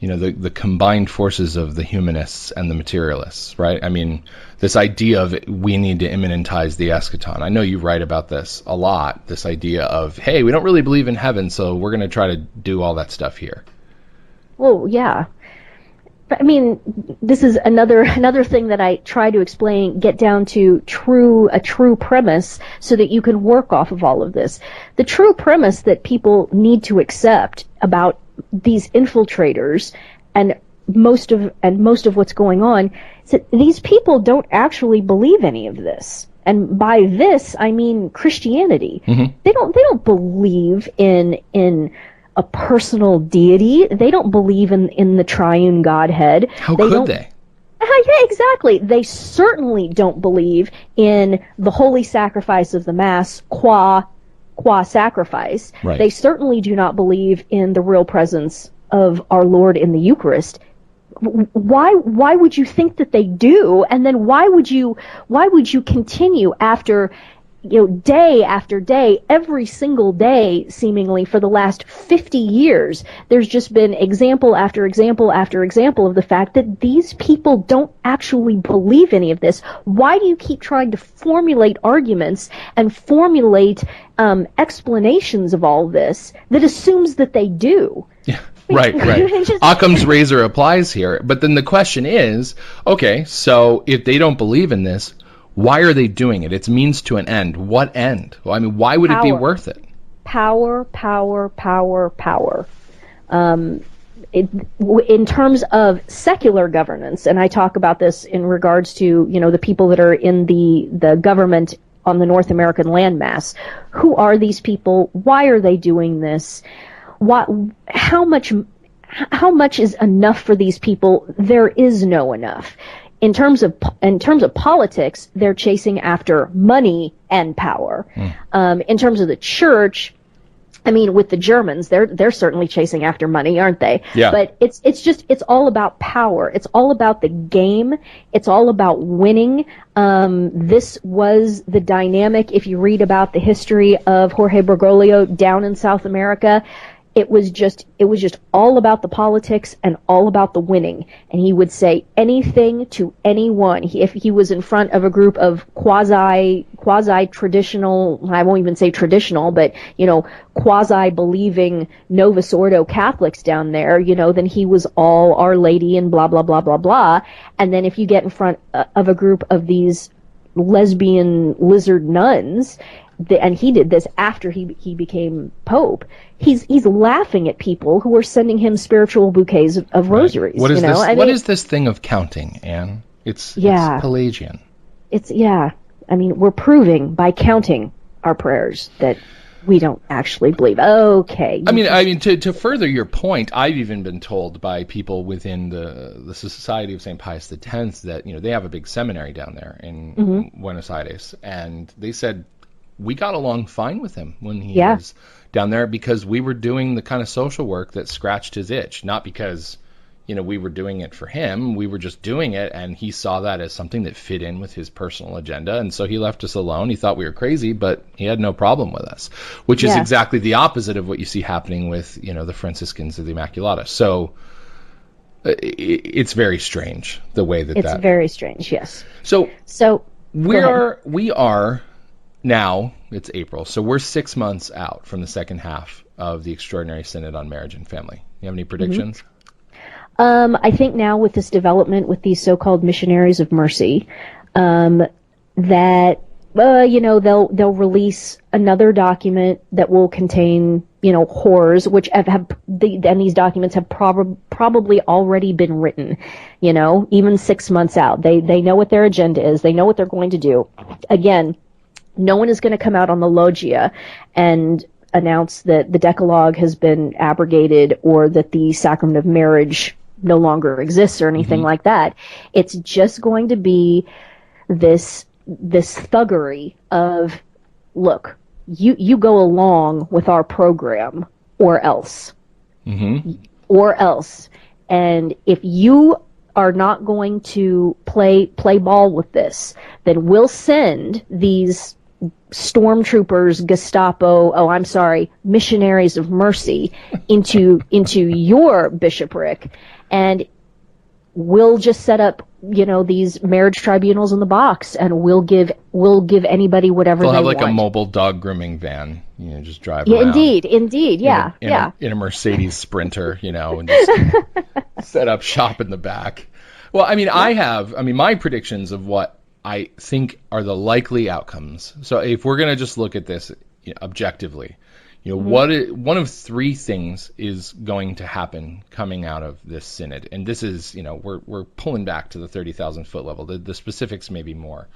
the combined forces of the humanists and the materialists, right? This idea of we need to immanentize the eschaton. I know you write about this a lot, this idea of, hey, we don't really believe in heaven, so we're going to try to do all that stuff here. Well, yeah. But, this is another thing that I try to explain, get down to a true premise so that you can work off of all of this. The true premise that people need to accept about these infiltrators and most of what's going on is that these people don't actually believe any of this. And by this, I mean Christianity. Mm-hmm. They don't believe in a personal deity. They don't believe in the triune Godhead. How could they? Yeah, exactly. They certainly don't believe in the holy sacrifice of the Mass qua sacrifice. Right. They certainly do not believe in the real presence of our Lord in the Eucharist. Why would you think that they do? And then why would you continue after day after day, every single day, seemingly for the last 50 years, there's just been example after example after example of the fact that these people don't actually believe any of this. Why do you keep trying to formulate arguments and formulate explanations of all this that assumes that they do? Yeah. Right. Occam's razor applies here. But then the question is, okay, so if they don't believe in this, why are they doing it? It's means to an end. What end? Well, why would it be worth it? Power. in terms of secular governance, and I talk about this in regards to, the people that are in the government on the North American landmass. Who are these people? Why are they doing this? How much is enough for these people? There is no enough. In terms of politics, they're chasing after money and power. In terms of the church, I mean, with the Germans, they're certainly chasing after money, aren't they? Yeah. But it's all about power. It's all about the game. It's all about winning. This was the dynamic. If you read about the history of Jorge Bergoglio down in South America, it was just all about the politics and all about the winning. And he would say anything to anyone. If he was in front of a group of quasi traditional, I won't even say traditional, but quasi believing Novus Ordo Catholics down there, then he was all Our Lady and blah blah blah blah blah. And then if you get in front of a group of these lesbian lizard nuns, and he did this after he became Pope, he's laughing at people who are sending him spiritual bouquets of rosaries. What is this? What is this thing of counting, Anne? It's Pelagian. I mean, we're proving by counting our prayers that we don't actually believe. Okay. I mean, to further your point, I've even been told by people within the Society of St. Pius X that they have a big seminary down there in Buenos Aires, and they said we got along fine with him when he was down there because we were doing the kind of social work that scratched his itch, not because we were doing it for him. We were just doing it, and he saw that as something that fit in with his personal agenda, and so he left us alone. He thought we were crazy, but he had no problem with us, which is exactly the opposite of what you see happening with the Franciscans of the Immaculata. So it's very strange the way that it's very strange. Yes. So we are now, it's April, so we're 6 months out from the second half of the Extraordinary Synod on Marriage and Family. You have any predictions? I think now with this development with these so-called missionaries of mercy, that they'll release another document that will contain horrors, which and these documents have probably already been written. Even 6 months out, they know what their agenda is. They know what they're going to do. Again, no one is going to come out on the loggia and announce that the Decalogue has been abrogated or that the sacrament of marriage no longer exists or anything like that. It's just going to be this thuggery of, look, you go along with our program or else. Or else. And if you are not going to play ball with this, then we'll send these stormtroopers, Gestapo, missionaries of mercy into your bishopric, and we'll just set up these marriage tribunals in the box, and we'll give anybody whatever they'll they have want. a mobile dog grooming van, just drive around. Indeed, in a Mercedes Sprinter, and just set up shop in the back. Well, my predictions of what I think are the likely outcomes. So if we're going to just look at this objectively, one of three things is going to happen coming out of this synod. And this is, we're pulling back to the 30,000 foot level. The specifics may be more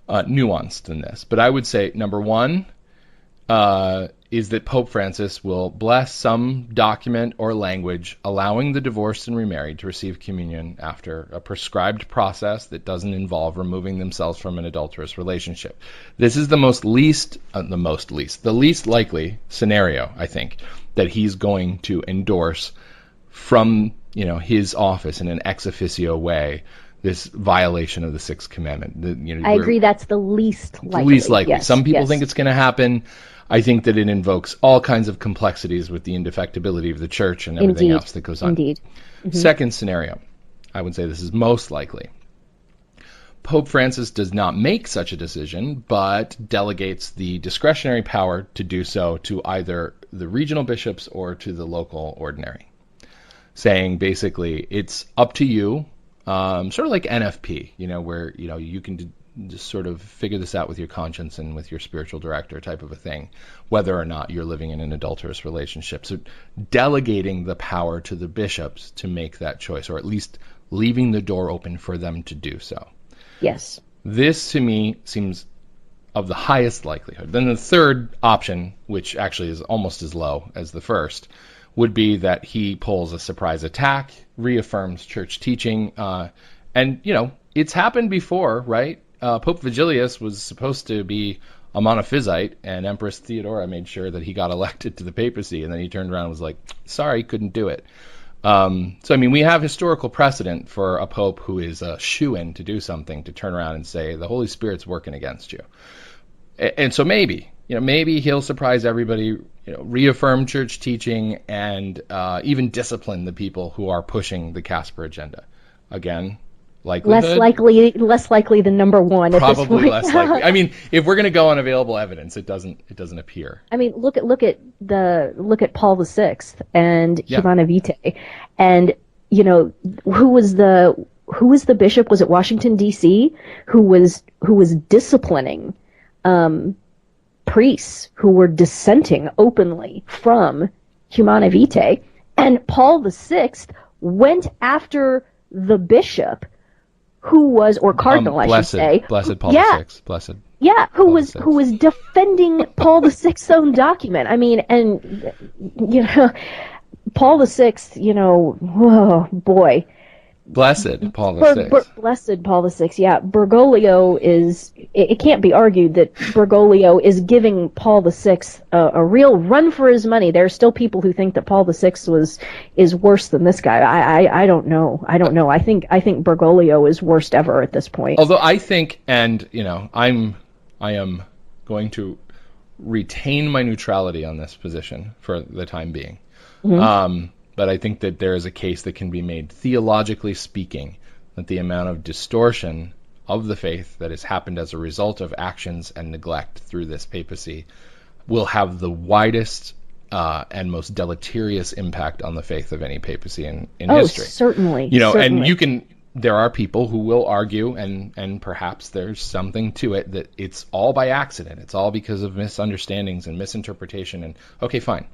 nuanced than this. But I would say, number one, is that Pope Francis will bless some document or language allowing the divorced and remarried to receive communion after a prescribed process that doesn't involve removing themselves from an adulterous relationship. This is the least likely scenario, I think, that he's going to endorse from his office in an ex officio way, this violation of the Sixth Commandment. I agree, that's the least likely. Yes, some people think it's going to happen. I think that it invokes all kinds of complexities with the indefectibility of the church and everything else that goes on. Indeed. Second scenario, I would say this is most likely. Pope Francis does not make such a decision, but delegates the discretionary power to do so to either the regional bishops or to the local ordinary, saying basically it's up to you, sort of like NFP, where you can just sort of figure this out with your conscience and with your spiritual director type of a thing, whether or not you're living in an adulterous relationship. So delegating the power to the bishops to make that choice, or at least leaving the door open for them to do so. Yes. This, to me, seems of the highest likelihood. Then the third option, which actually is almost as low as the first, would be that he pulls a surprise attack, reaffirms church teaching, and, it's happened before, right? Pope Vigilius was supposed to be a monophysite, and Empress Theodora made sure that he got elected to the papacy, and then he turned around and was like, sorry, couldn't do it. We have historical precedent for a pope who is a shoo-in to do something, to turn around and say, the Holy Spirit's working against you. And so maybe he'll surprise everybody, reaffirm church teaching, and even discipline the people who are pushing the Casper agenda. Again, likelihood, less likely than number one. Probably at this point. less likely. If we're going to go on available evidence, it doesn't appear. Look at Paul VI and Humana Vitae, and who was the bishop? Was it Washington D.C. who was disciplining priests who were dissenting openly from Humana Vitae, and Paul VI went after the bishop who was, or cardinal, I should say. Blessed Paul VI. Blessed. Yeah, who was defending Paul VI's own document. Paul VI, oh boy. Blessed Paul VI. Blessed Paul VI, yeah. Bergoglio it can't be argued that Bergoglio is giving Paul VI a real run for his money. There are still people who think that Paul VI is worse than this guy. I don't know. I think Bergoglio is worst ever at this point. Although I think, and I am going to retain my neutrality on this position for the time being. Mm-hmm. But I think that there is a case that can be made, theologically speaking, that the amount of distortion of the faith that has happened as a result of actions and neglect through this papacy will have the widest and most deleterious impact on the faith of any papacy in history. Certainly. Certainly. And there are people who will argue, and perhaps there's something to it, that it's all by accident. It's all because of misunderstandings and misinterpretation. And okay, fine.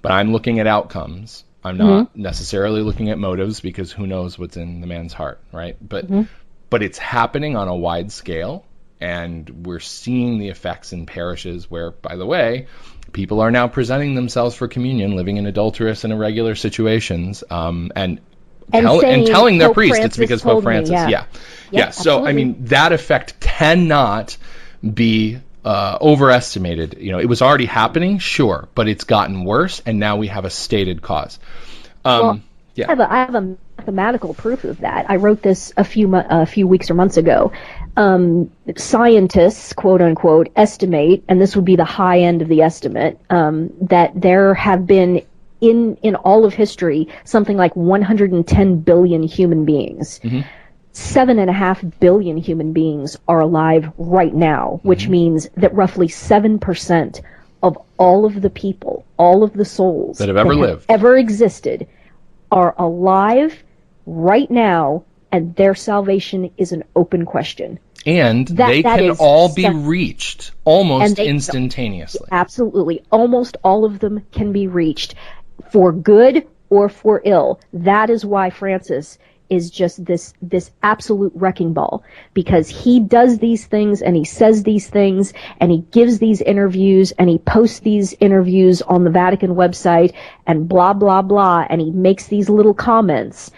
But I'm looking at outcomes. I'm not necessarily looking at motives, because who knows what's in the man's heart, right? But it's happening on a wide scale, and we're seeing the effects in parishes where, by the way, people are now presenting themselves for communion, living in adulterous and irregular situations, and telling their priest it's because Pope Francis. Yeah. So that effect cannot be overestimated. It was already happening, sure, but it's gotten worse, and now we have a stated cause. I have a mathematical proof of that. I wrote this a few weeks or months ago. Scientists, quote unquote, estimate, and this would be the high end of the estimate, that there have been in all of history something like 110 billion human beings. Mm-hmm. 7.5 billion human beings are alive right now, which means that roughly 7% of all of the people, all of the souls that have ever existed, are alive right now, and their salvation is an open question. And they can all be reached almost instantaneously. Absolutely. Almost all of them can be reached for good or for ill. That is why Francis is just this absolute wrecking ball, because he does these things and he says these things and he gives these interviews and he posts these interviews on the Vatican website and blah, blah, blah, and he makes these little comments,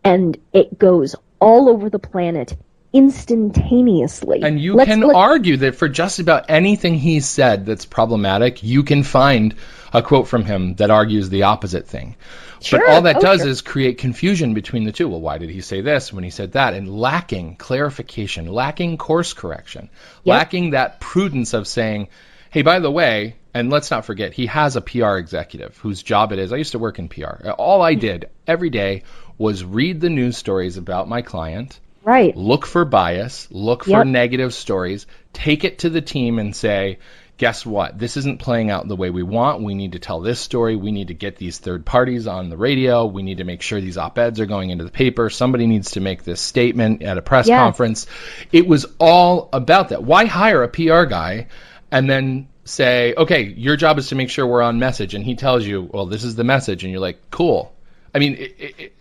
and it goes all over the planet instantaneously. And you can argue that for just about anything he said that's problematic, you can find a quote from him that argues the opposite thing. Sure. But all that does is create confusion between the two. Well, why did he say this when he said that? And lacking clarification, lacking course correction, lacking that prudence of saying, hey, by the way, and let's not forget, he has a PR executive whose job it is. I used to work in PR. All I did every day was read the news stories about my client, right? Look for bias, look for negative stories, take it to the team and say, guess what? This isn't playing out the way we want. We need to tell this story. We need to get these third parties on the radio. We need to make sure these op-eds are going into the paper. Somebody needs to make this statement at a press conference. It was all about that. Why hire a PR guy and then say, okay, your job is to make sure we're on message, and he tells you, well, this is the message, and you're like, cool. I mean,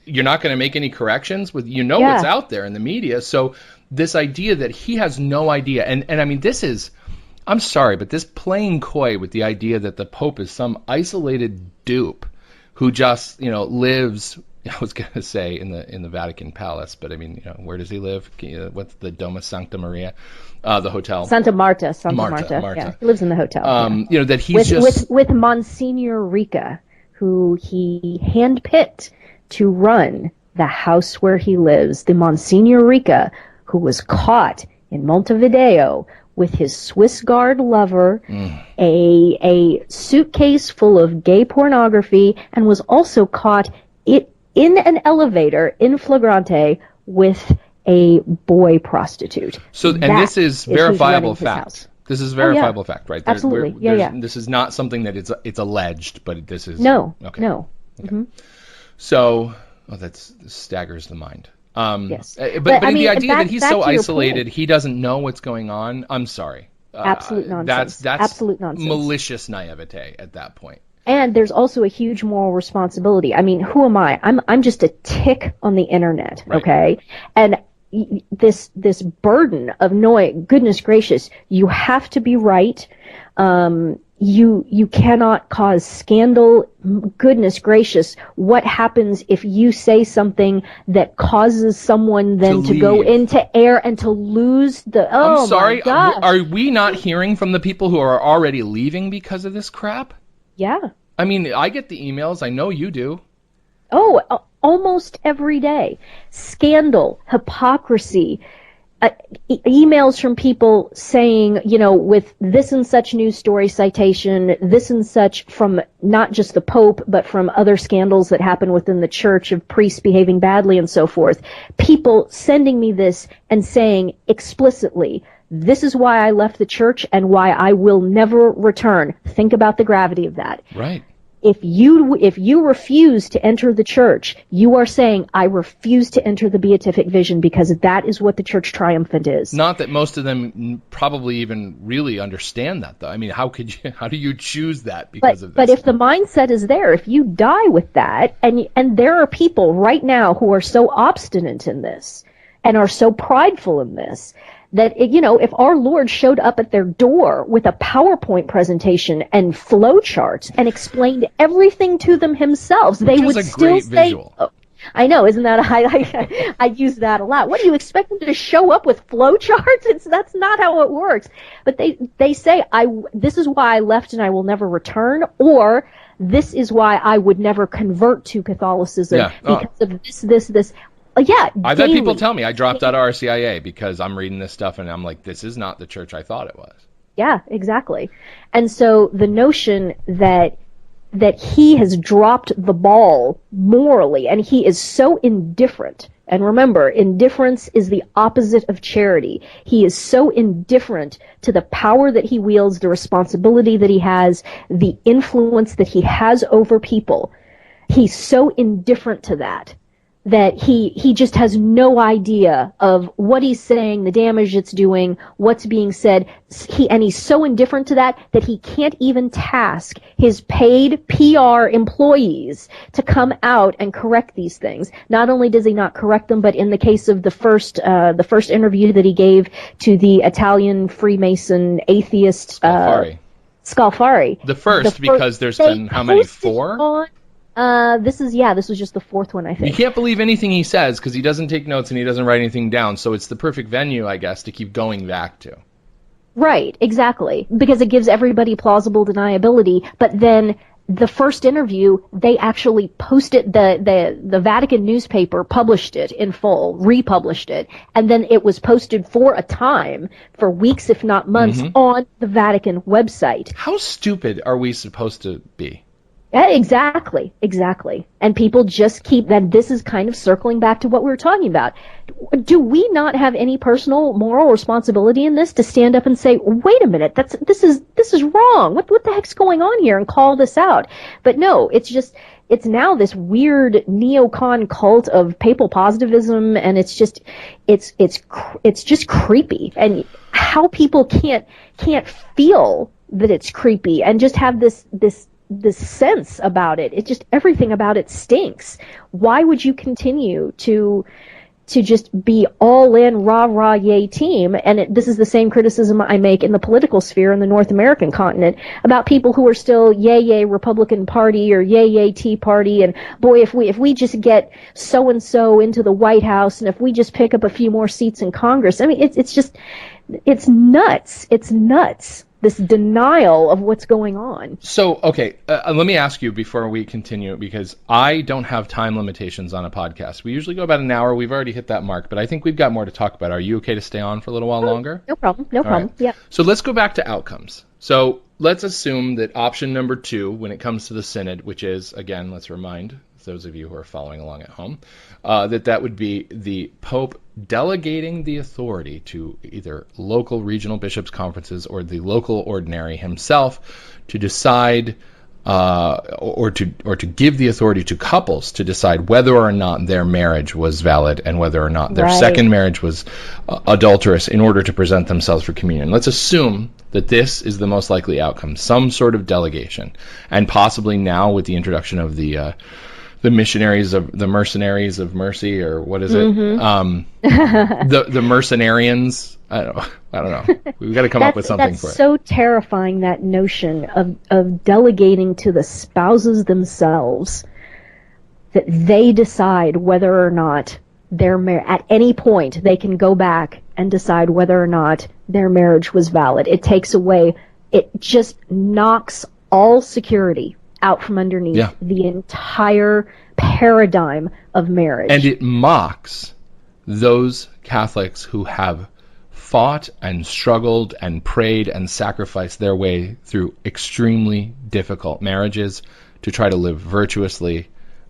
you're not going to make any corrections with, what's out there in the media. So this idea that he has no idea, and I mean, this is, I'm sorry, but this playing coy with the idea that the Pope is some isolated dupe who just, lives, I was going to say in the Vatican Palace, but I mean, where does he live? What's the Domus Sancta Maria? The hotel. Santa Marta. Yeah, he lives in the hotel. That he's with Monsignor Rica, who he handpicked to run the house where he lives. The Monsignor Rica, who was caught in Montevideo with his Swiss Guard lover, a suitcase full of gay pornography, and was also caught in an elevator in flagrante with a boy prostitute. So, and this is verifiable fact. This is verifiable fact, right? Absolutely. This is not something that it's alleged, but this is no. Okay. No. Okay. Mm-hmm. So, this staggers the mind. Yes. But I mean, the idea that he's so isolated, he doesn't know what's going on. I'm sorry. Absolute nonsense. That's absolute nonsense. Malicious naivete at that point. And there's also a huge moral responsibility. I mean, who am I? I'm just a tick on the internet, right. Okay? And this burden of knowing, goodness gracious, you have to be right. You cannot cause scandal. Goodness gracious, what happens if you say something that causes someone then to go into air and to lose the... Oh, I'm sorry, my gosh. Are we not hearing from the people who are already leaving because of this crap? Yeah. I mean, I get the emails. I know you do. Oh, almost every day. Scandal, hypocrisy, emails from people saying, with this and such news story citation, this and such from not just the Pope, but from other scandals that happen within the church of priests behaving badly and so forth. People sending me this and saying explicitly, this is why I left the church and why I will never return. Think about the gravity of that. Right. If you refuse to enter the church, you are saying, I refuse to enter the beatific vision, because that is what the church triumphant is. Not that most of them probably even really understand that, though. I mean, how do you choose that because of this? But if the mindset is there, if you die with that, and there are people right now who are so obstinate in this and are so prideful in this, that, if our Lord showed up at their door with a PowerPoint presentation and flowcharts and explained everything to them himself, they would still say, oh, I know, isn't that, I use that a lot. What do you expect them to show up with flowcharts? That's not how it works. But they say, this is why I left and I will never return, or this is why I would never convert to Catholicism because of this. Yeah, I've had people tell me I dropped out of RCIA because I'm reading this stuff and I'm like, this is not the church I thought it was. Yeah, exactly. And so the notion that he has dropped the ball morally and he is so indifferent, and remember, indifference is the opposite of charity. He is so indifferent to the power that he wields, the responsibility that he has, the influence that he has over people. He's so indifferent to that he just has no idea of what he's saying, the damage it's doing, what's being said. He's so indifferent to that he can't even task his paid PR employees to come out and correct these things. Not only does he not correct them, but in the case of the first interview that he gave to the Italian Freemason atheist Scalfari. The first, because there's been how many? 4? This was just the 4th one, I think. You can't believe anything he says because he doesn't take notes and he doesn't write anything down, so it's the perfect venue, I guess, to keep going back to. Right, exactly, because it gives everybody plausible deniability, but then the first interview, they actually posted, the Vatican newspaper published it in full, republished it, and then it was posted for a time, for weeks if not months, on the Vatican website. How stupid are we supposed to be? Yeah, exactly. And people just keep that. This is kind of circling back to what we were talking about. Do we not have any personal moral responsibility in this to stand up and say, wait a minute, this is wrong. What the heck's going on here, and call this out? But no, it's now this weird neocon cult of papal positivism, and it's just creepy. And how people can't feel that it's creepy and just have this sense about it. It just, everything about it stinks. Why would you continue to just be all in, rah yay team? And this is the same criticism I make in the political sphere in the North American continent about people who are still yay Republican Party or yay Tea Party, and boy, if we just get so and so into the White House, and if we just pick up a few more seats in Congress. I mean, it's nuts. It's nuts. This denial of what's going on. So, okay, let me ask you before we continue, because I don't have time limitations on a podcast. We usually go about an hour. We've already hit that mark, but I think we've got more to talk about. Are you okay to stay on for a little while longer? No problem. Right. Yeah. So let's go back to outcomes. So let's assume that option number 2, when it comes to the Synod, which is, again, let's remind those of you who are following along at home, that would be the Pope delegating the authority to either local regional bishops' conferences or the local ordinary himself to decide or to give the authority to couples to decide whether or not their marriage was valid and whether or not their second marriage was adulterous in order to present themselves for communion. Let's assume that this is the most likely outcome, some sort of delegation, and possibly now with the introduction of the mercenaries of mercy, or what is it? Mm-hmm. The mercenarians. I don't know. We've got to come up with something for it. That's so terrifying, that notion of delegating to the spouses themselves, that they decide whether or not at any point they can go back and decide whether or not their marriage was valid. It takes away. It just knocks all security out from underneath the entire paradigm of marriage. And it mocks those Catholics who have fought and struggled and prayed and sacrificed their way through extremely difficult marriages to try to live virtuously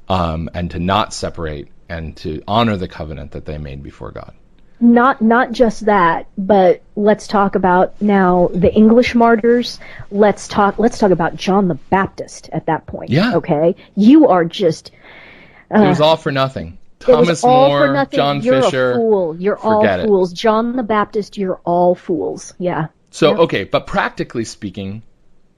and to not separate and to honor the covenant that they made before God. Not just that, but let's talk about now the English martyrs. Let's talk about John the Baptist at that point. Yeah. Okay? You are just... it was all for nothing. Thomas More, John Fisher. You're a fool. You're all fools. John the Baptist, you're all fools. Yeah. So, okay, but practically speaking,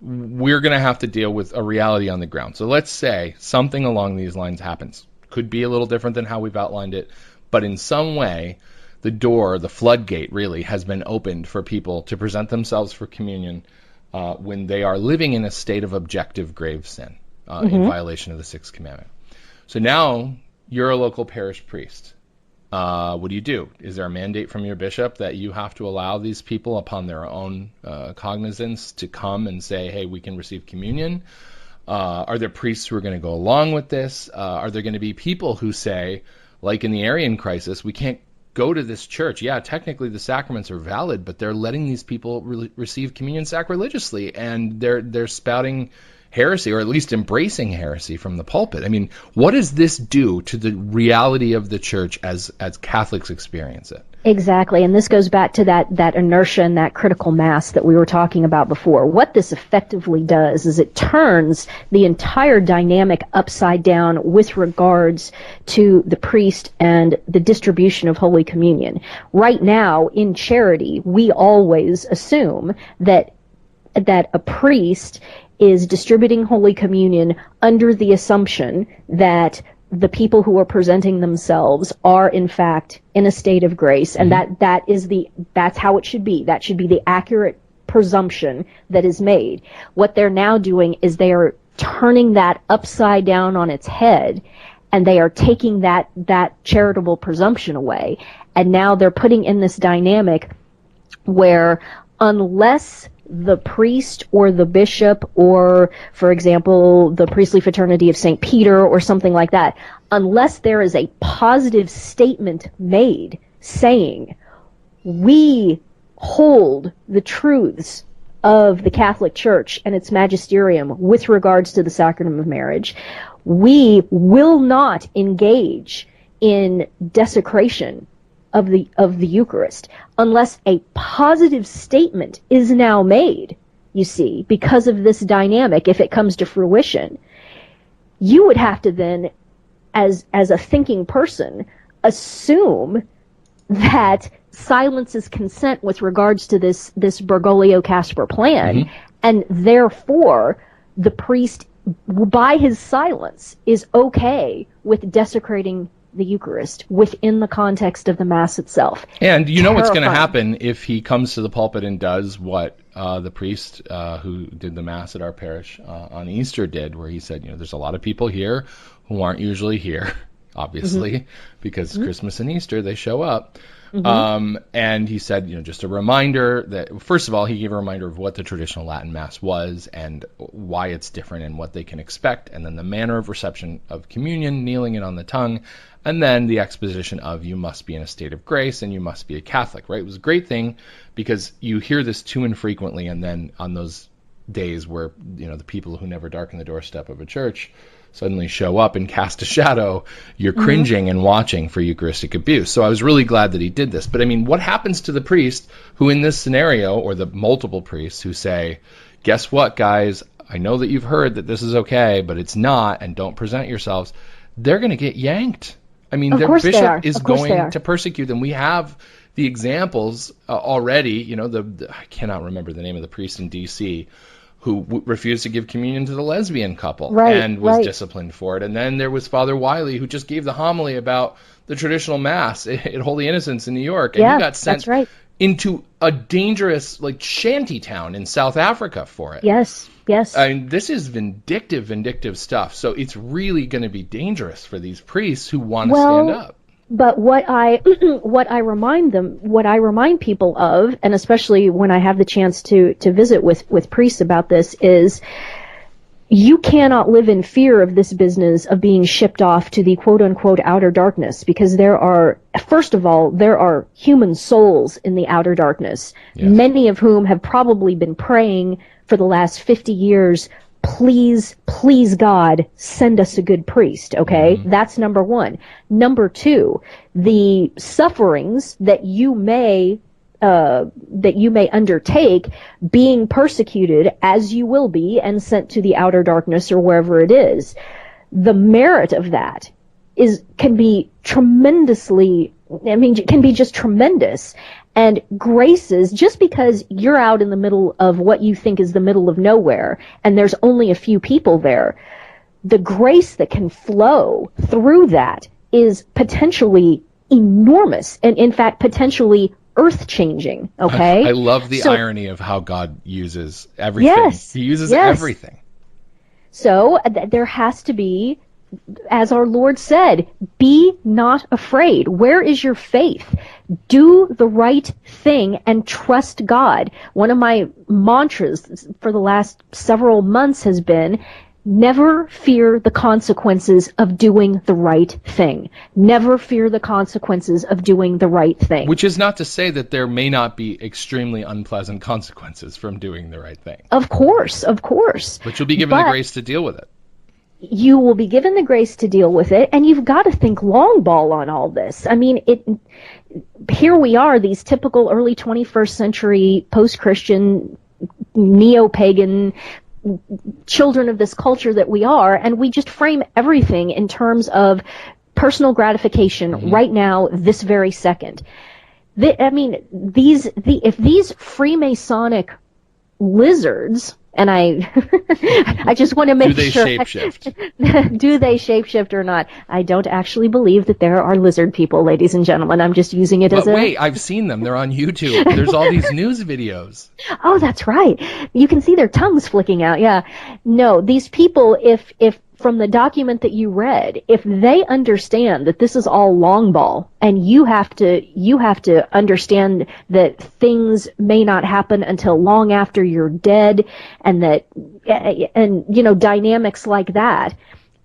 we're going to have to deal with a reality on the ground. So let's say something along these lines happens. Could be a little different than how we've outlined it, but in some way, the floodgate really has been opened for people to present themselves for communion when they are living in a state of objective grave sin in violation of the 6th commandment. So now you're a local parish priest. What do? Is there a mandate from your bishop that you have to allow these people upon their own cognizance to come and say, hey, we can receive communion? Are there priests who are going to go along with this? Are there going to be people who say, like in the Arian crisis, we can't go to this church? Yeah, technically the sacraments are valid, but they're letting these people receive communion sacrilegiously, and they're spouting heresy, or at least embracing heresy from the pulpit. I mean, what does this do to the reality of the church as Catholics experience it? Exactly, and this goes back to that inertia and that critical mass that we were talking about before. What this effectively does is it turns the entire dynamic upside down with regards to the priest and the distribution of Holy Communion. Right now, in charity, we always assume that a priest is distributing Holy Communion under the assumption that the people who are presenting themselves are in fact in a state of grace, and that's how it should be. That should be the accurate presumption that is made. What they're now doing is they are turning that upside down on its head, and they are taking that charitable presumption away, and now they're putting in this dynamic where unless the priest or the bishop or, for example, the priestly fraternity of St. Peter or something like that, unless there is a positive statement made saying, we hold the truths of the Catholic Church and its magisterium with regards to the sacrament of marriage, we will not engage in desecration of the Eucharist unless a positive statement is now made, you see, because of this dynamic. If it comes to fruition, you would have to then, as a thinking person, assume that silence is consent with regards to this Bergoglio-Casper plan, and therefore the priest, by his silence, is okay with desecrating the Eucharist within the context of the Mass itself. And you know what's going to happen if he comes to the pulpit and does what the priest who did the Mass at our parish on Easter did, where he said, there's a lot of people here who aren't usually here, obviously, because Christmas and Easter, they show up. And he said, just a reminder that, first of all, he gave a reminder of what the traditional Latin Mass was and why it's different and what they can expect, and then the manner of reception of communion, kneeling it on the tongue, and then the exposition of you must be in a state of grace and you must be a Catholic, right? It was a great thing because you hear this too infrequently, and then on those days where, the people who never darken the doorstep of a church suddenly show up and cast a shadow, you're cringing and watching for Eucharistic abuse. So I was really glad that he did this. But I mean, what happens to the priest who in this scenario, or the multiple priests who say, guess what, guys, I know that you've heard that this is okay, but it's not, and don't present yourselves. They're going to get yanked. I mean, their bishop is going to persecute them. We have the examples already. I cannot remember the name of the priest in D.C. who refused to give communion to the lesbian couple and was disciplined for it. And then there was Father Wiley, who just gave the homily about the traditional Mass at Holy Innocents in New York, and he got sent into a dangerous, shanty town in South Africa for it. Yes. I mean, this is vindictive stuff. So it's really going to be dangerous for these priests who want to stand up. But what I remind people of, and especially when I have the chance to visit with priests about this, is you cannot live in fear of this business of being shipped off to the quote-unquote outer darkness, because there are human souls in the outer darkness, many of whom have probably been praying for the last 50 years, please God, send us a good priest, okay? That's number one. Number two, the sufferings that you may undertake, being persecuted as you will be and sent to the outer darkness or wherever it is, the merit of that can be just tremendous. And graces, just because you're out in the middle of what you think is the middle of nowhere and there's only a few people there, the grace that can flow through that is potentially enormous and, in fact, potentially earth-changing, okay? I love the irony of how God uses everything. Yes, he uses everything. So there has to be, as our Lord said, be not afraid. Where is your faith? Do the right thing and trust God. One of my mantras for the last several months has been, never fear the consequences of doing the right thing. Never fear the consequences of doing the right thing. Which is not to say that there may not be extremely unpleasant consequences from doing the right thing. Of course. But you'll be given the grace to deal with it. You will be given the grace to deal with it, and you've got to think long ball on all this. I mean, here we are, these typical early 21st century post-Christian, neo-pagan children of this culture that we are, and we just frame everything in terms of personal gratification right now, this very second. If these Freemasonic lizards, and I just want to make sure. Do they shapeshift? Do they shapeshift or not? I don't actually believe that there are lizard people, ladies and gentlemen. I'm just using it as a... Wait, I've seen them. They're on YouTube. There's all these news videos. Oh, that's right. You can see their tongues flicking out, yeah. No, these people, if from the document that you read, if they understand that this is all long ball, and you have to understand that things may not happen until long after you're dead, and dynamics like that,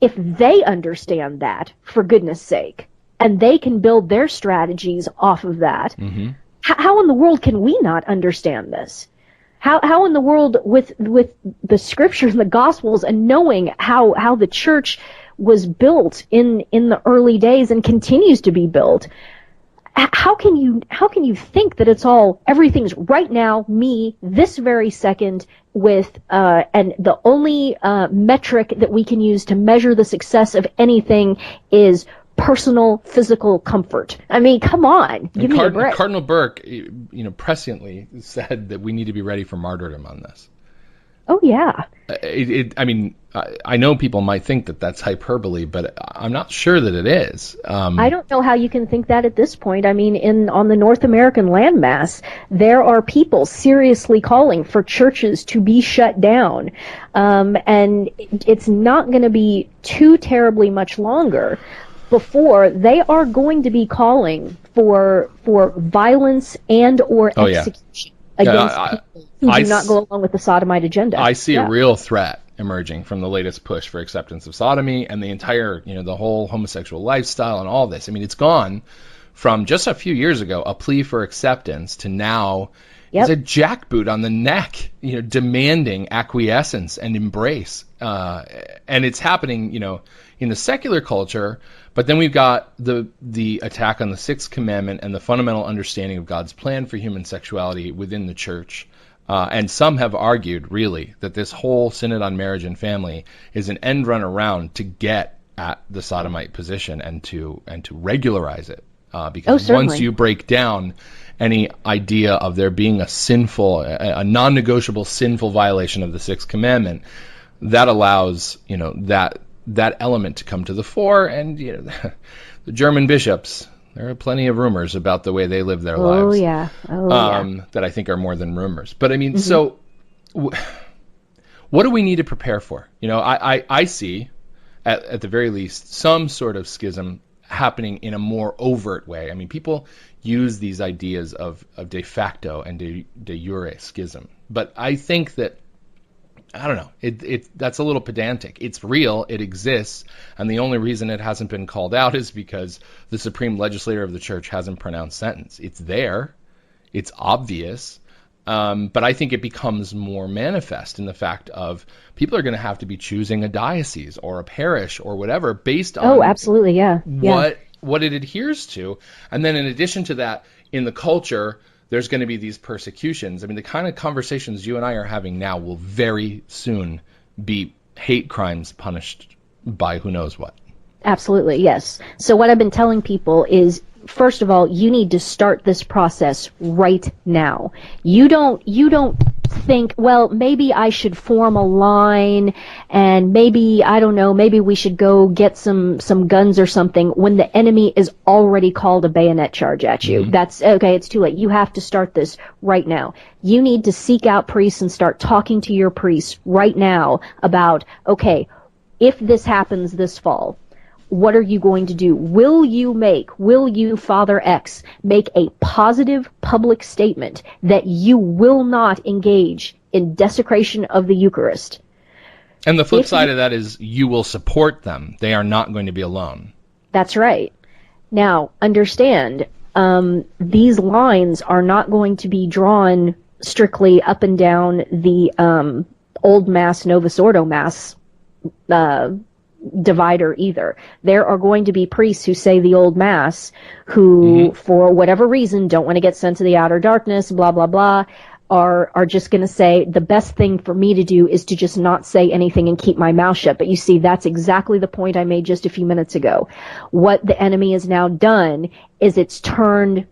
if they understand that, for goodness sake, and they can build their strategies off of that, how in the world can we not understand this? How in the world, with the scriptures and the gospels and knowing how the church was built in the early days and continues to be built, how can you think that it's everything's right now, me, this very second, with and the only metric that we can use to measure the success of anything is personal physical comfort? I mean, come on, give me a break. Cardinal Burke, presciently said that we need to be ready for martyrdom on this. Oh yeah. I know people might think that that's hyperbole, but I'm not sure that it is. I don't know how you can think that at this point. I mean, on the North American landmass, there are people seriously calling for churches to be shut down, and it's not going to be too terribly much longer before they are going to be calling for violence and or execution against people who do not go along with the sodomite agenda. I see a real threat emerging from the latest push for acceptance of sodomy and the entire, the whole homosexual lifestyle and all this. I mean, it's gone from just a few years ago, a plea for acceptance, to now it's a jackboot on the neck, demanding acquiescence and embrace. And it's happening, in the secular culture, but then we've got the attack on the Sixth Commandment and the fundamental understanding of God's plan for human sexuality within the church. And some have argued, really, that this whole Synod on Marriage and Family is an end run around to get at the sodomite position and to regularize it. Because once you break down any idea of there being a non-negotiable sinful violation of the Sixth Commandment, that allows that element to come to the fore. And the German bishops, there are plenty of rumors about the way they live their lives. That I think are more than rumors. But I mean, so what do we need to prepare for? I see, at the very least, some sort of schism happening in a more overt way. I mean, people use these ideas of de facto and de jure schism. But I think that, I don't know, that's a little pedantic. It's real, it exists, and the only reason it hasn't been called out is because the supreme legislator of the church hasn't pronounced sentence. It's there, it's obvious, but I think it becomes more manifest in the fact of people are going to have to be choosing a diocese or a parish or whatever based on absolutely, what it adheres to. And then in addition to that, in the culture, there's going to be these persecutions. I mean, the kind of conversations you and I are having now will very soon be hate crimes punished by who knows what. Absolutely, yes. So what I've been telling people is, first of all, you need to start this process right now. You don't think, well, maybe I should form a line, and maybe, I don't know, maybe we should go get some guns or something, when the enemy is already called a bayonet charge at you. That's okay, it's too late. You have to start this right now. You need to seek out priests and start talking to your priests right now about, okay, if this happens this fall, what are you going to do? Will you, Father X, make a positive public statement that you will not engage in desecration of the Eucharist? And the flip side of that is you will support them. They are not going to be alone. That's right. Now, understand, these lines are not going to be drawn strictly up and down the Old Mass, Novus Ordo Mass divider either. There are going to be priests who say the Old Mass who, for whatever reason, don't want to get sent to the outer darkness, blah, blah, blah, are just going to say, the best thing for me to do is to just not say anything and keep my mouth shut. But you see, that's exactly the point I made just a few minutes ago. What the enemy has now done is it's turned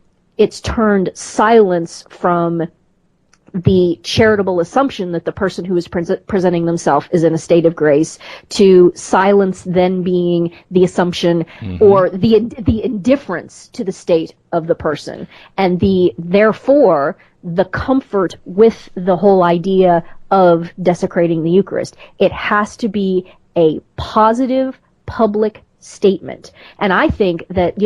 silence from the charitable assumption that the person who is presenting themselves is in a state of grace, to silence then being the assumption or the indifference to the state of the person, and therefore the comfort with the whole idea of desecrating the Eucharist. It has to be a positive public statement. And I think that,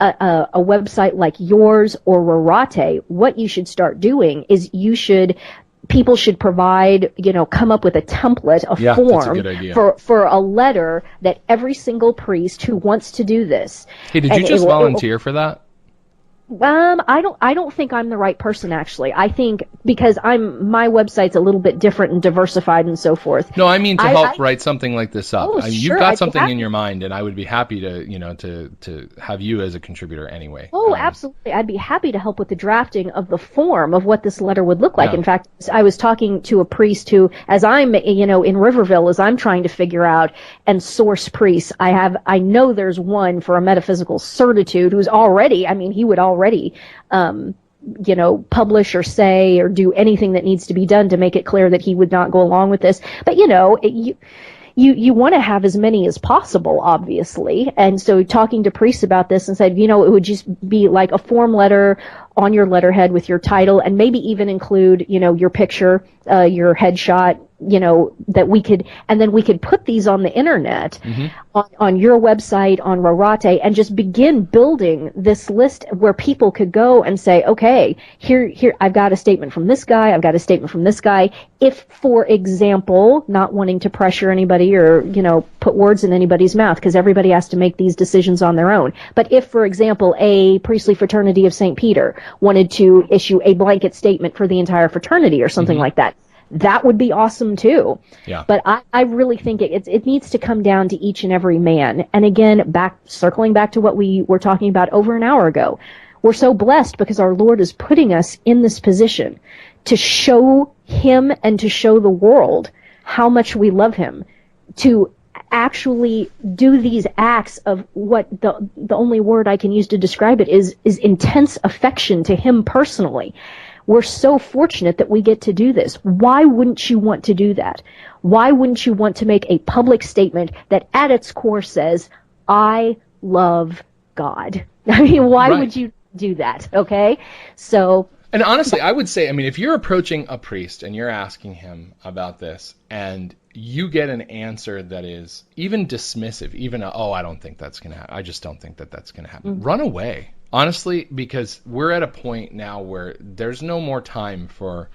a website like yours or Rorate, what you should start doing is people should provide, come up with a template, a form for a letter that every single priest who wants to do this. Hey, did you just volunteer for that? I don't think I'm the right person, actually. I think because my website's a little bit different and diversified and so forth. No, I mean to help write something like this up. Oh, I mean, sure, you've got I'd be something happy. in your mind, and I would be happy to have you as a contributor anyway. Oh, absolutely. I'd be happy to help with the drafting of the form of what this letter would look like. Yeah. In fact, I was talking to a priest who, as I'm, in Riverville, as I'm trying to figure out and source priests, I know there's one for a metaphysical certitude who's already, he would already, publish or say or do anything that needs to be done to make it clear that he would not go along with this. But, you want to have as many as possible, obviously. And so talking to priests about this and said, it would just be like a form letter on your letterhead with your title and maybe even include, your picture, your headshot, that we could, and then we could put these on the internet, on your website, on Rorate, and just begin building this list where people could go and say, okay, here, I've got a statement from this guy, I've got a statement from this guy. If, for example, not wanting to pressure anybody or, put words in anybody's mouth, because everybody has to make these decisions on their own. But if, for example, a priestly fraternity of St. Peter wanted to issue a blanket statement for the entire fraternity or something like that, that would be awesome too. Yeah. But I really think it needs to come down to each and every man. And again, circling back to what we were talking about over an hour ago, we're so blessed because our Lord is putting us in this position to show Him and to show the world how much we love Him, to actually do these acts of what the only word I can use to describe it is intense affection to Him personally. We're so fortunate that we get to do this. Why wouldn't you want to do that? Why wouldn't you want to make a public statement that at its core says, I love God? Why would you do that? Okay? So. And honestly, I would say, if you're approaching a priest and you're asking him about this and you get an answer that is even dismissive, even, I don't think that's going to happen. I just don't think that's going to happen. Run away. Honestly, because we're at a point now where there's no more time for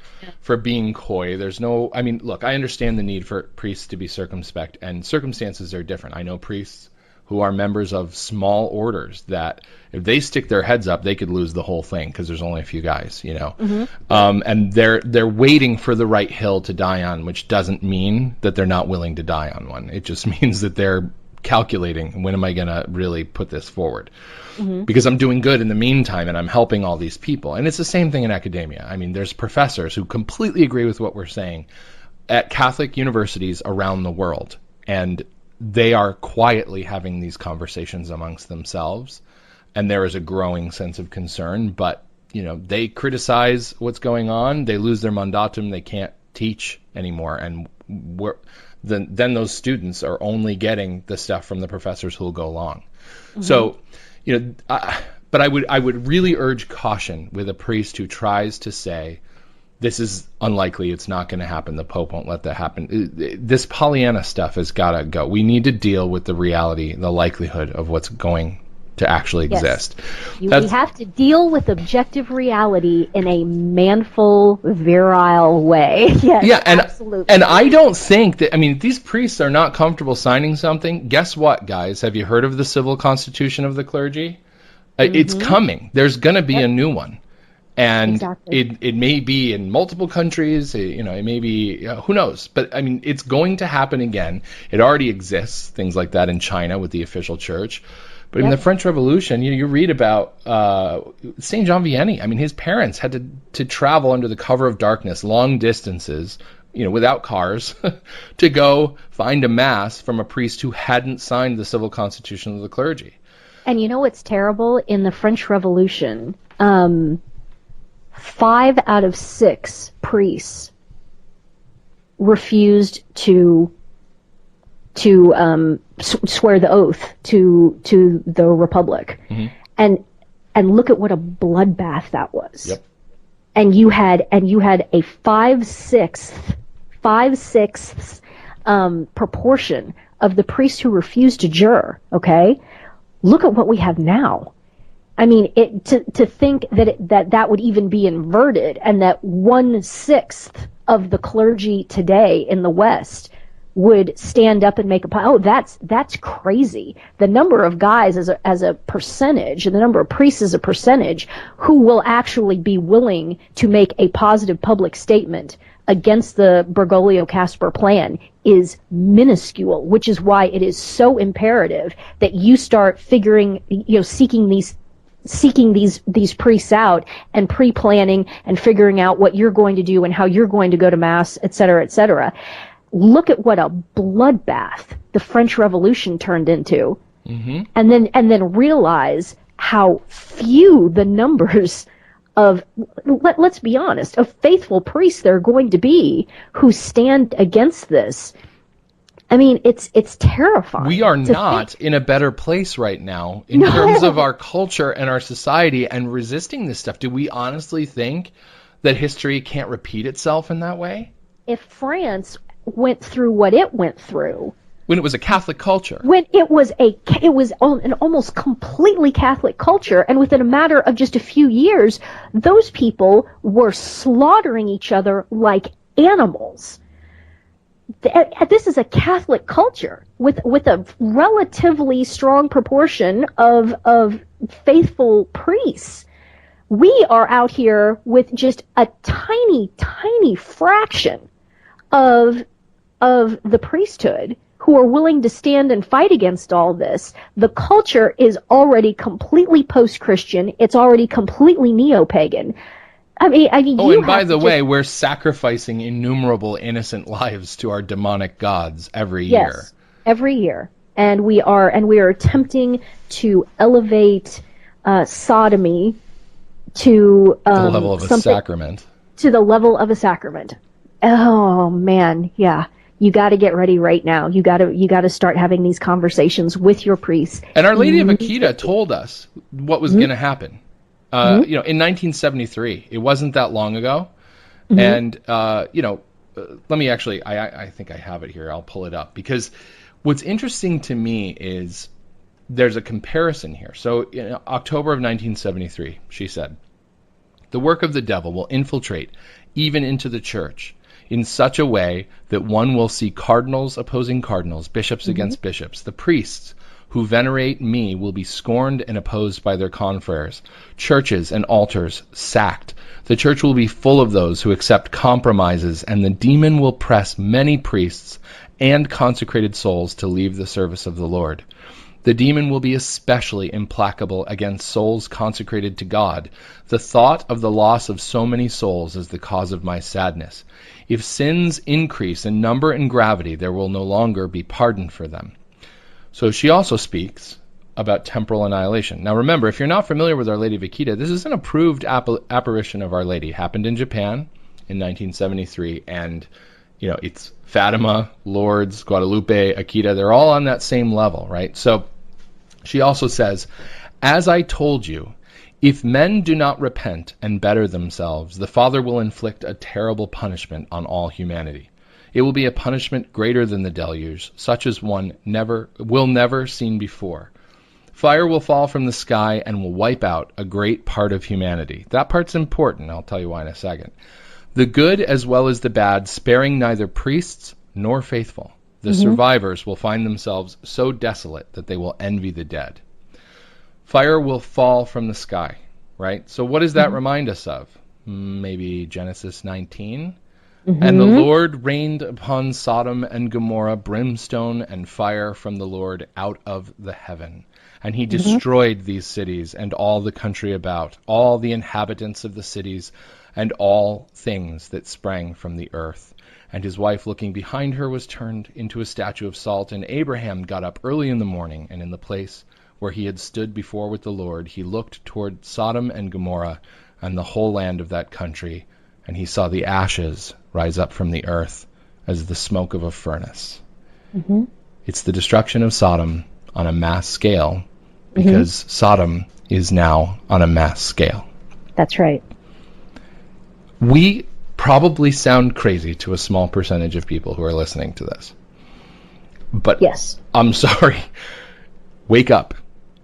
being coy. There's no, look, I understand the need for priests to be circumspect, and circumstances are different. I know priests who are members of small orders that if they stick their heads up, they could lose the whole thing because there's only a few guys, and they're waiting for the right hill to die on, which doesn't mean that they're not willing to die on one. It just means that they're calculating, when am I going to really put this forward? Because I'm doing good in the meantime and I'm helping all these people. And it's the same thing in academia. There's professors who completely agree with what we're saying at Catholic universities around the world, and they are quietly having these conversations amongst themselves, and there is a growing sense of concern, but they criticize what's going on, they lose their mandatum, they can't teach anymore, and then those students are only getting the stuff from the professors who will go along. So, but I would really urge caution with a priest who tries to say, this is unlikely, it's not going to happen, the Pope won't let that happen. This Pollyanna stuff has got to go. We need to deal with the reality, the likelihood of what's going to actually exist. We have to deal with objective reality in a manful, virile way. Yes, absolutely. And I don't think that, these priests are not comfortable signing something. Guess what, guys? Have you heard of the civil constitution of the clergy? It's coming. There's going to be a new one. And it may be in multiple countries, it may be, who knows? But, it's going to happen again. It already exists, things like that in China with the official church. But in the French Revolution, you read about St. John Vianney. His parents had to travel under the cover of darkness, long distances, without cars, to go find a mass from a priest who hadn't signed the civil constitution of the clergy. And what's terrible? In the French Revolution, 5 out of 6 priests refused to swear the oath to the Republic, and look at what a bloodbath that was. Yep. And you had a 5/6 proportion of the priests who refused to jure. Okay, look at what we have now. To think that would even be inverted, and that 1/6 of the clergy today in the West would stand up and make that's crazy. The number of guys as a percentage, and the number of priests as a percentage, who will actually be willing to make a positive public statement against the Bergoglio-Casper plan is minuscule, which is why it is so imperative that you start seeking these priests out and pre-planning and figuring out what you're going to do and how you're going to go to mass, et cetera, et cetera. Look at what a bloodbath the French Revolution turned into, and then realize how few the numbers of, let's be honest, of faithful priests there are going to be who stand against this. I mean, it's terrifying. We are not in a better place right now in terms of our culture and our society and resisting this stuff. Do we honestly think that history can't repeat itself in that way? If France went through what it went through, when it was a Catholic culture, when it was an almost completely Catholic culture, and within a matter of just a few years, those people were slaughtering each other like animals. This is a Catholic culture with a relatively strong proportion of faithful priests. We are out here with just a tiny, tiny fraction of the priesthood who are willing to stand and fight against all this. The culture is already completely post-Christian. It's already completely neo-pagan. I mean, and by the way, we're sacrificing innumerable innocent lives to our demonic gods every year. Yes, every year. And we are attempting to elevate sodomy to the level of a sacrament. To the level of a sacrament. Oh man, yeah. You got to get ready right now. You got to start having these conversations with your priests. And Our Lady of Akita told us what was going to happen. In 1973, it wasn't that long ago. And let me actually, I think I have it here. I'll pull it up, because what's interesting to me is there's a comparison here. So in October of 1973, she said, "The work of the devil will infiltrate even into the church in such a way that one will see cardinals opposing cardinals, bishops against bishops. The priests who venerate me will be scorned and opposed by their confreres. Churches and altars sacked. The church will be full of those who accept compromises, and the demon will press many priests and consecrated souls to leave the service of the Lord. The demon will be especially implacable against souls consecrated to God. The thought of the loss of so many souls is the cause of my sadness. If sins increase in number and gravity, there will no longer be pardon for them." So she also speaks about temporal annihilation. Now remember, if you're not familiar with Our Lady of Akita, this is an approved apparition of Our Lady. It happened in Japan in 1973, and it's Fatima, Lourdes, Guadalupe, Akita, they're all on that same level, right? So she also says, "As I told you, if men do not repent and better themselves, the Father will inflict a terrible punishment on all humanity. It will be a punishment greater than the deluge, such as one never seen before. Fire will fall from the sky and will wipe out a great part of humanity." That part's important. I'll tell you why in a second. "The good as well as the bad, sparing neither priests nor faithful. The survivors will find themselves so desolate that they will envy the dead. Fire will fall from the sky," right? So what does that remind us of? Maybe Genesis 19? "And the Lord rained upon Sodom and Gomorrah brimstone and fire from the Lord out of the heaven. And he destroyed these cities and all the country about, all the inhabitants of the cities, and all things that sprang from the earth. And his wife, looking behind her, was turned into a statue of salt. And Abraham got up early in the morning, and in the place where he had stood before with the Lord, he looked toward Sodom and Gomorrah and the whole land of that country, and he saw the ashes rise up from the earth as the smoke of a furnace." It's the destruction of Sodom on a mass scale, because Sodom is now on a mass scale. That's right. We probably sound crazy to a small percentage of people who are listening to this. But yes, I'm sorry. Wake up.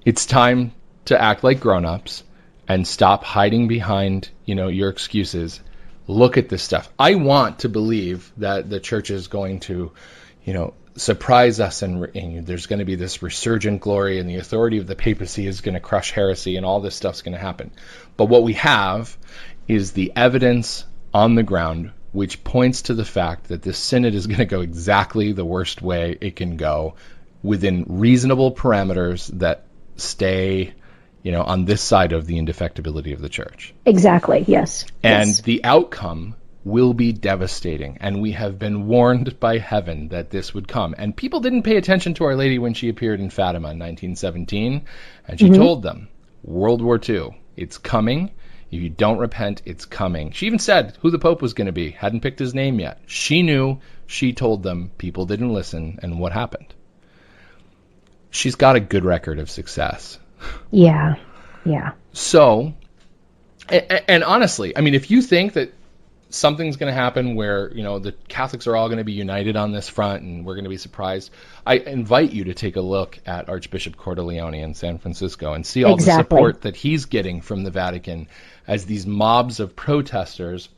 It's time to act like grown-ups and stop hiding behind, your excuses. Look at this stuff. I want to believe that the church is going to, surprise us, and there's going to be this resurgent glory, and the authority of the papacy is going to crush heresy, and all this stuff's going to happen. But what we have is the evidence on the ground which points to the fact that this synod is going to go exactly the worst way it can go, within reasonable parameters that stay, on this side of the indefectibility of the church. Exactly, yes. And yes. The outcome will be devastating, and we have been warned by heaven that this would come. And people didn't pay attention to Our Lady when she appeared in Fatima in 1917, and she told them, World War II, it's coming. If you don't repent, it's coming. She even said who the Pope was going to be. Hadn't picked his name yet. She knew. She told them. People didn't listen. And what happened? She's got a good record of success. Yeah. So, and honestly, if you think that something's going to happen where, the Catholics are all going to be united on this front and we're going to be surprised, I invite you to take a look at Archbishop Cordileone in San Francisco and see all the support that he's getting from the Vatican as these mobs of protesters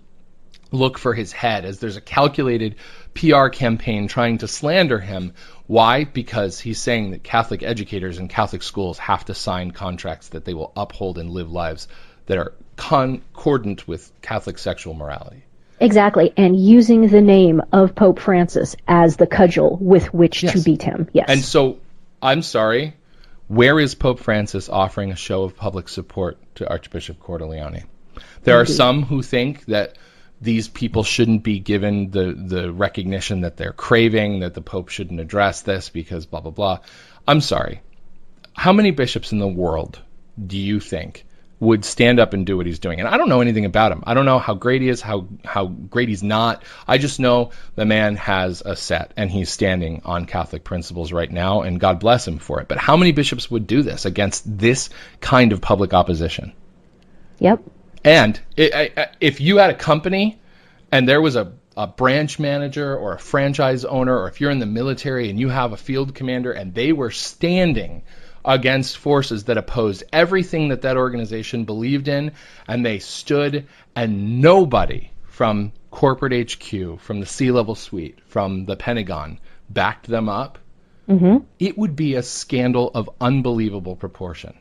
look for his head, as there's a calculated PR campaign trying to slander him. Why? Because he's saying that Catholic educators and Catholic schools have to sign contracts that they will uphold and live lives that are concordant with Catholic sexual morality. Exactly, and using the name of Pope Francis as the cudgel with which to beat him. Yes. And so, I'm sorry, where is Pope Francis offering a show of public support to Archbishop Cordileone? There are some who think that these people shouldn't be given the recognition that they're craving, that the Pope shouldn't address this because blah, blah, blah. I'm sorry. How many bishops in the world do you think would stand up and do what he's doing? And I don't know anything about him. I don't know how great he is, how great he's not. I just know the man has a set, and he's standing on Catholic principles right now, and God bless him for it. But how many bishops would do this against this kind of public opposition? Yep. And if you had a company and there was a branch manager or a franchise owner, or if you're in the military and you have a field commander and they were standing against forces that opposed everything that organization believed in, and they stood, and nobody from corporate HQ, from the Sea-Level Suite, from the Pentagon backed them up, it would be a scandal of unbelievable proportion.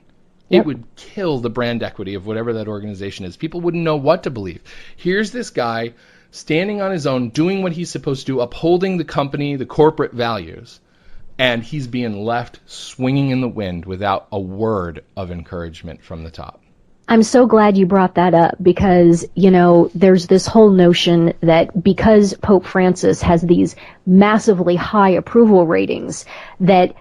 It would kill the brand equity of whatever that organization is. People wouldn't know what to believe. Here's this guy standing on his own, doing what he's supposed to, upholding the company, the corporate values, and he's being left swinging in the wind without a word of encouragement from the top. I'm so glad you brought that up because, there's this whole notion that because Pope Francis has these massively high approval ratings, that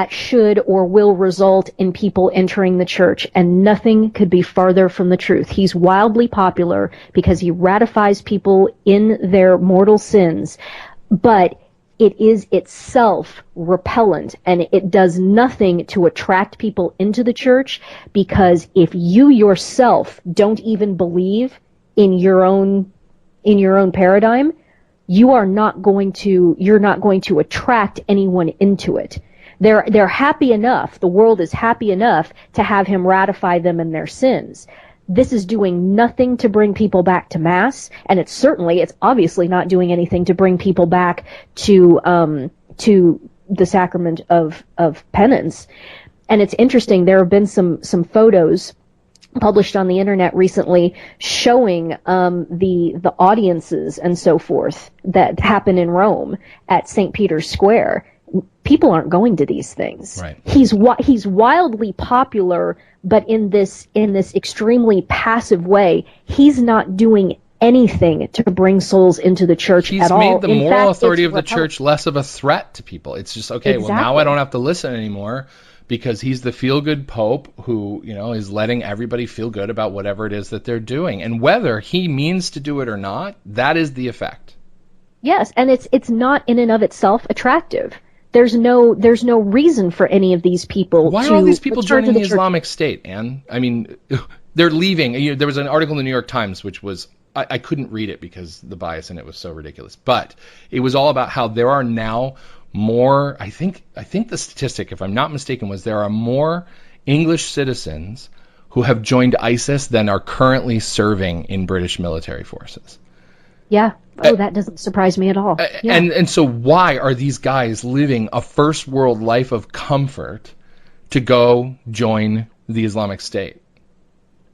should or will result in people entering the church, and nothing could be farther from the truth. He's wildly popular because he ratifies people in their mortal sins, but it is itself repellent, and it does nothing to attract people into the church, because if you yourself don't even believe in your own paradigm, you're not going to attract anyone into it. They're happy enough, the world is happy enough to have him ratify them in their sins. This is doing nothing to bring people back to Mass, and it's obviously not doing anything to bring people back to the sacrament of penance. And it's interesting, there have been some photos published on the internet recently showing the audiences and so forth that happen in Rome at St. Peter's Square. People aren't going to these things. Right. He's wildly popular, but in this extremely passive way. He's not doing anything to bring souls into the church at all. He's made the moral authority of the church less of a threat to people. It's just, okay, well, now I don't have to listen anymore because he's the feel-good pope who, is letting everybody feel good about whatever it is that they're doing. And whether he means to do it or not, that is the effect. Yes, and it's not in and of itself attractive. There's no reason for any of these people. Why are all these people joining the Islamic State, Anne? They're leaving. There was an article in the New York Times which was, I couldn't read it because the bias in it was so ridiculous. But it was all about how there are now more, I think the statistic, if I'm not mistaken, was there are more English citizens who have joined ISIS than are currently serving in British military forces. Yeah. Oh, that doesn't surprise me at all. Yeah. And so why are these guys living a first world life of comfort to go join the Islamic State?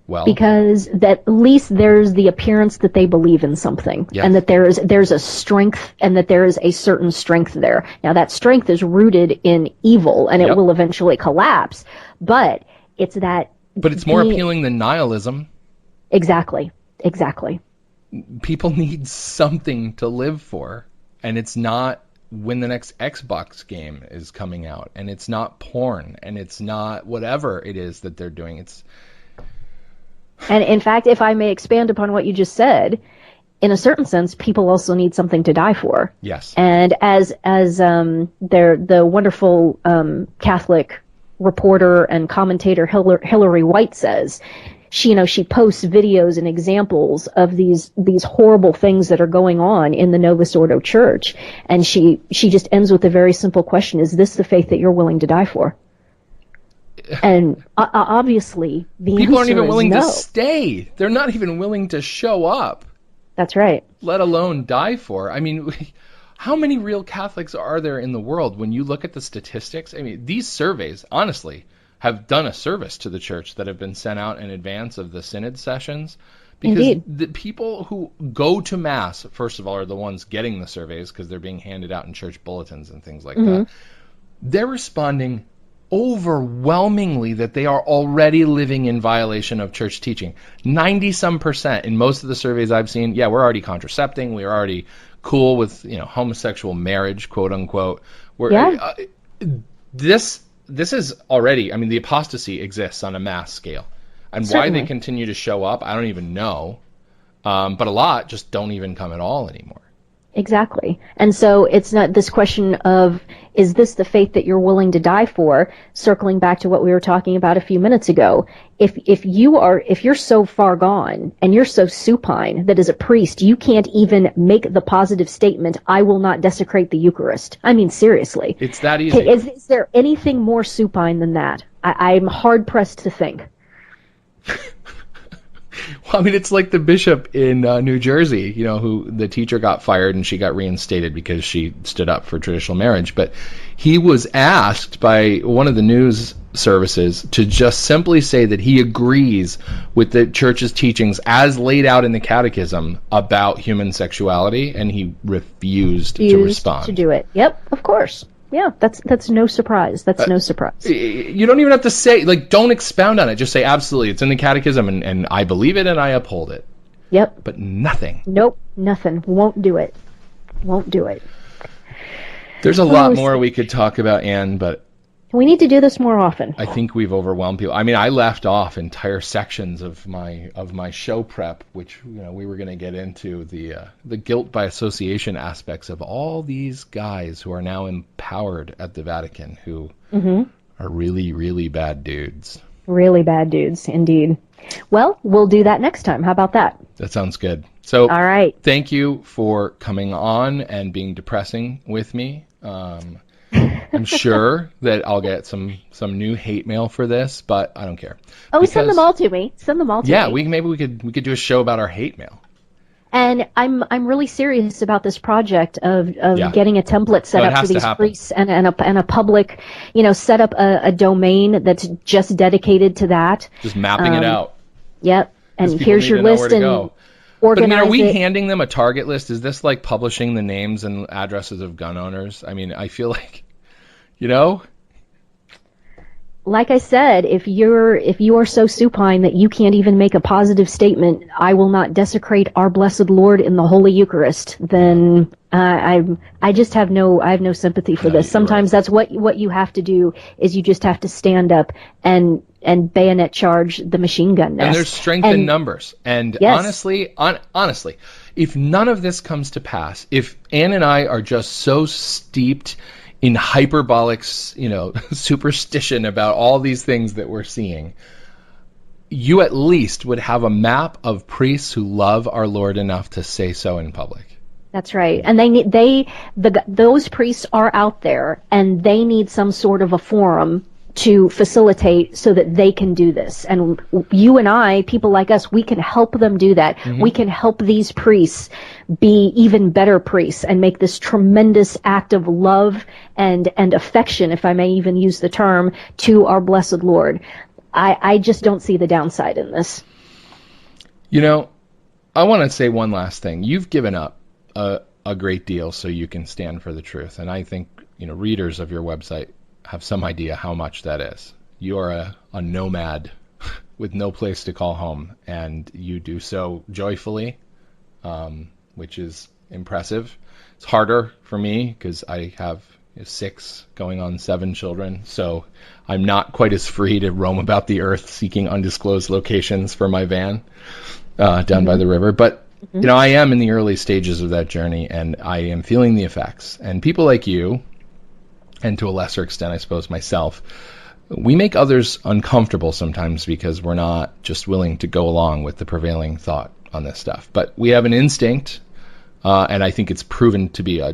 Well, because at least there's the appearance that they believe in something, yes. and that there's a strength, and that there is a certain strength there. Now that strength is rooted in evil, and it will eventually collapse. But it's that. But it's more appealing than nihilism. Exactly. People need something to live for, and it's not when the next Xbox game is coming out, and it's not porn, and it's not whatever it is that they're doing. And in fact, if I may expand upon what you just said, in a certain sense, people also need something to die for. Yes. And as the wonderful Catholic reporter and commentator Hillary White says, she posts videos and examples of these horrible things that are going on in the Novus Ordo Church, and she just ends with a very simple question: is this the faith that you're willing to die for? And obviously, the people aren't answer even is willing no. to stay. They're not even willing to show up. That's right. Let alone die for. I mean, how many real Catholics are there in the world? When you look at the statistics, I mean, these surveys, honestly, have done a service to the church that have been sent out in advance of the Synod sessions. Because Indeed. the people who go to Mass, first of all, are the ones getting the surveys because they're being handed out in church bulletins and things like that. They're responding overwhelmingly that they are already living in violation of church teaching. 90-some% in most of the surveys I've seen, we're already contracepting, we're already cool with homosexual marriage, quote unquote. This is already, I mean, the apostasy exists on a mass scale. And Certainly. Why they continue to show up, I don't even know. But a lot just don't even come at all anymore. Exactly. And so it's not this question of, is this the faith that you're willing to die for? Circling back to what we were talking about a few minutes ago. If you're so far gone and you're so supine that as a priest you can't even make the positive statement, I will not desecrate the Eucharist. I mean, seriously. It's that easy. Is there anything more supine than that? I'm hard pressed to think. Well, I mean, it's like the bishop in New Jersey, who the teacher got fired and she got reinstated because she stood up for traditional marriage. But he was asked by one of the news services to just simply say that he agrees with the church's teachings as laid out in the catechism about human sexuality, and he refused to respond. To do it. Yep, of course. Yeah, that's no surprise. That's no surprise. You don't even have to say, don't expound on it. Just say, absolutely, it's in the catechism, and I believe it, and I uphold it. Yep. But nothing. Nope, nothing. Won't do it. There's a lot more we could talk about, Ann, but we need to do this more often. I think we've overwhelmed people. I mean, I left off entire sections of my show prep, which we were going to get into the guilt by association aspects of all these guys who are now empowered at the Vatican, who are really, really bad dudes. Really bad dudes, indeed. Well, we'll do that next time. How about that? That sounds good. So, all right. Thank you for coming on and being depressing with me. I'm sure that I'll get some new hate mail for this, but I don't care. Oh, send them all to me. Send them all to me. Yeah, maybe we could do a show about our hate mail. And I'm really serious about this project of getting a template set up for these priests and a public, set up a domain that's just dedicated to that. Just mapping it out. Yep. And here's your list and But I mean, are we handing them a target list? Is this like publishing the names and addresses of gun owners? I mean, I feel like, Like I said, if you are so supine that you can't even make a positive statement, I will not desecrate our blessed Lord in the Holy Eucharist, then I just have no sympathy for this. Sometimes that's what you have to do, is you just have to stand up and bayonet charge the machine gun nest. And there's strength in numbers. And honestly, if none of this comes to pass, if Ann and I are just so steeped in hyperbolic, superstition about all these things that we're seeing, you at least would have a map of priests who love our Lord enough to say so in public. That's right. And those priests are out there, and they need some sort of a forum to facilitate so that they can do this. And you and I, people like us, we can help them do that. We can help these priests be even better priests and make this tremendous act of love and affection, if I may even use the term, to our blessed Lord. I just don't see the downside in this. You know, I want to say one last thing. You've given up a great deal so you can stand for the truth. And I think, readers of your website have some idea how much that is. You are a nomad with no place to call home, and you do so joyfully, which is impressive. It's harder for me because I have 6 going on 7 children, so I'm not quite as free to roam about the earth seeking undisclosed locations for my van down by the river. But I am in the early stages of that journey, and I am feeling the effects. And people like you, and to a lesser extent, I suppose, myself, we make others uncomfortable sometimes because we're not just willing to go along with the prevailing thought on this stuff. But we have an instinct, and I think it's proven to be a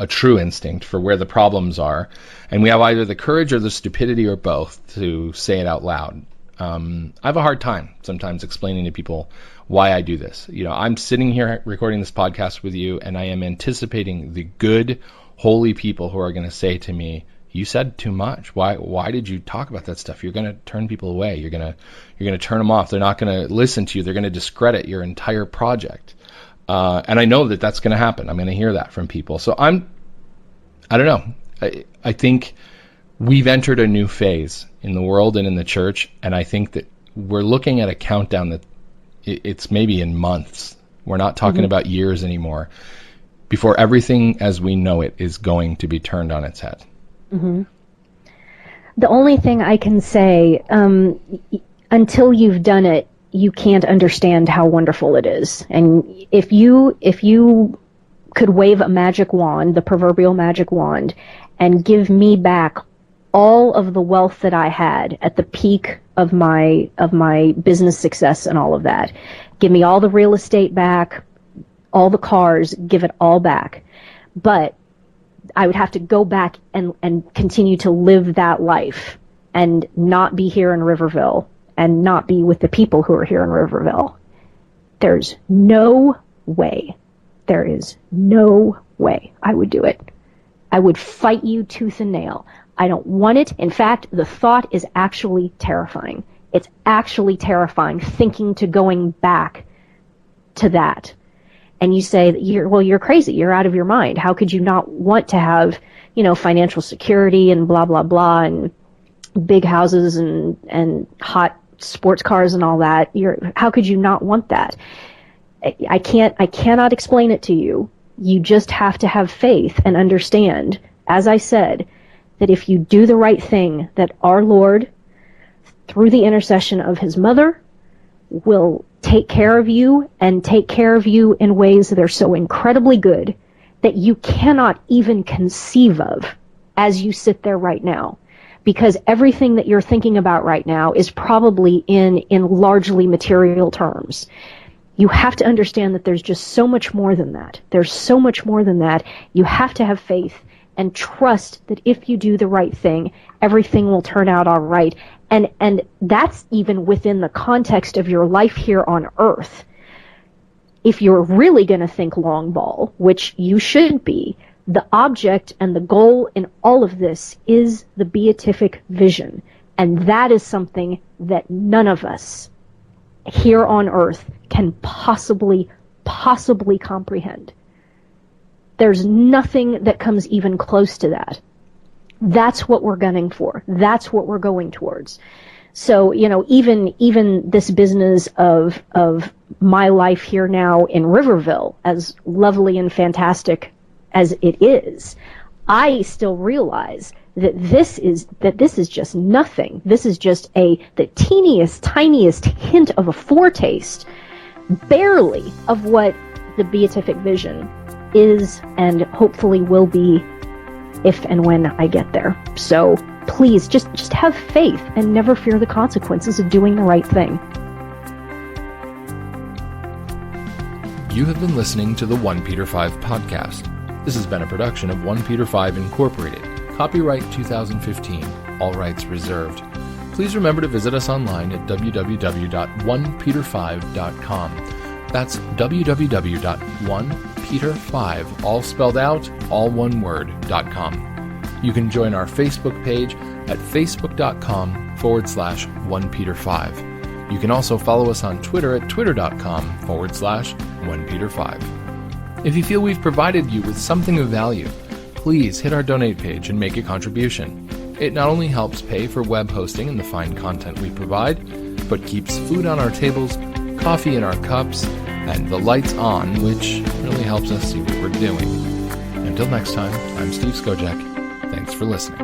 true instinct for where the problems are. And we have either the courage or the stupidity or both to say it out loud. I have a hard time sometimes explaining to people why I do this. I'm sitting here recording this podcast with you, and I am anticipating the good, holy people who are going to say to me, "You said too much. Why did you talk about that stuff? You're going to turn people away. You're going to turn them off. They're not going to listen to you. They're going to discredit your entire project." And I know that that's going to happen. I'm going to hear that from people. So I don't know. I think we've entered a new phase in the world and in the church, and I think that we're looking at a countdown that it's maybe in months. We're not talking about years anymore, before everything as we know it is going to be turned on its head. The only thing I can say, until you've done it, you can't understand how wonderful it is. And if you could wave a magic wand, the proverbial magic wand, and give me back all of the wealth that I had at the peak of my business success and all of that, give me all the real estate back, all the cars, give it all back. But I would have to go back and continue to live that life and not be here in Riverville and not be with the people who are here in Riverville. There's no way. There is no way I would do it. I would fight you tooth and nail. I don't want it. In fact, the thought is actually terrifying. It's actually terrifying thinking to going back to that. And you say that you're crazy. You're out of your mind. How could you not want to have, financial security and blah, blah, blah, and big houses and hot sports cars and all that? How could you not want that? I cannot explain it to you. You just have to have faith and understand, as I said, that if you do the right thing, that our Lord, through the intercession of his mother, will take care of you and take care of you in ways that are so incredibly good that you cannot even conceive of as you sit there right now. Because everything that you're thinking about right now is probably in largely material terms. You have to understand that there's just so much more than that. There's so much more than that. You have to have faith and trust that if you do the right thing, everything will turn out all right. And that's even within the context of your life here on earth. If you're really going to think long ball, which you should be, the object and the goal in all of this is the beatific vision. And that is something that none of us here on earth can possibly comprehend. There's nothing that comes even close to that. That's what we're gunning for. That's what we're going towards. So, even this business of my life here now in Riverville, as lovely and fantastic as it is, I still realize that this is just nothing. This is just the teeniest, tiniest hint of a foretaste, barely, of what the beatific vision is and hopefully will be if and when I get there. So please just have faith and never fear the consequences of doing the right thing. You have been listening to the OnePeterFive podcast. This has been a production of OnePeterFive Incorporated. Copyright 2015. all rights reserved. Please remember to visit us online at www.OnePeterFive.com. That's www.OnePeterFive, all spelled out, all one word.com. You can join our Facebook page at facebook.com/OnePeterFive. You can also follow us on Twitter at twitter.com/OnePeterFive. If you feel we've provided you with something of value, please hit our donate page and make a contribution. It not only helps pay for web hosting and the fine content we provide, but keeps food on our tables, coffee in our cups, and the lights on, which really helps us see what we're doing. Until next time, I'm Steve Skojak. Thanks for listening.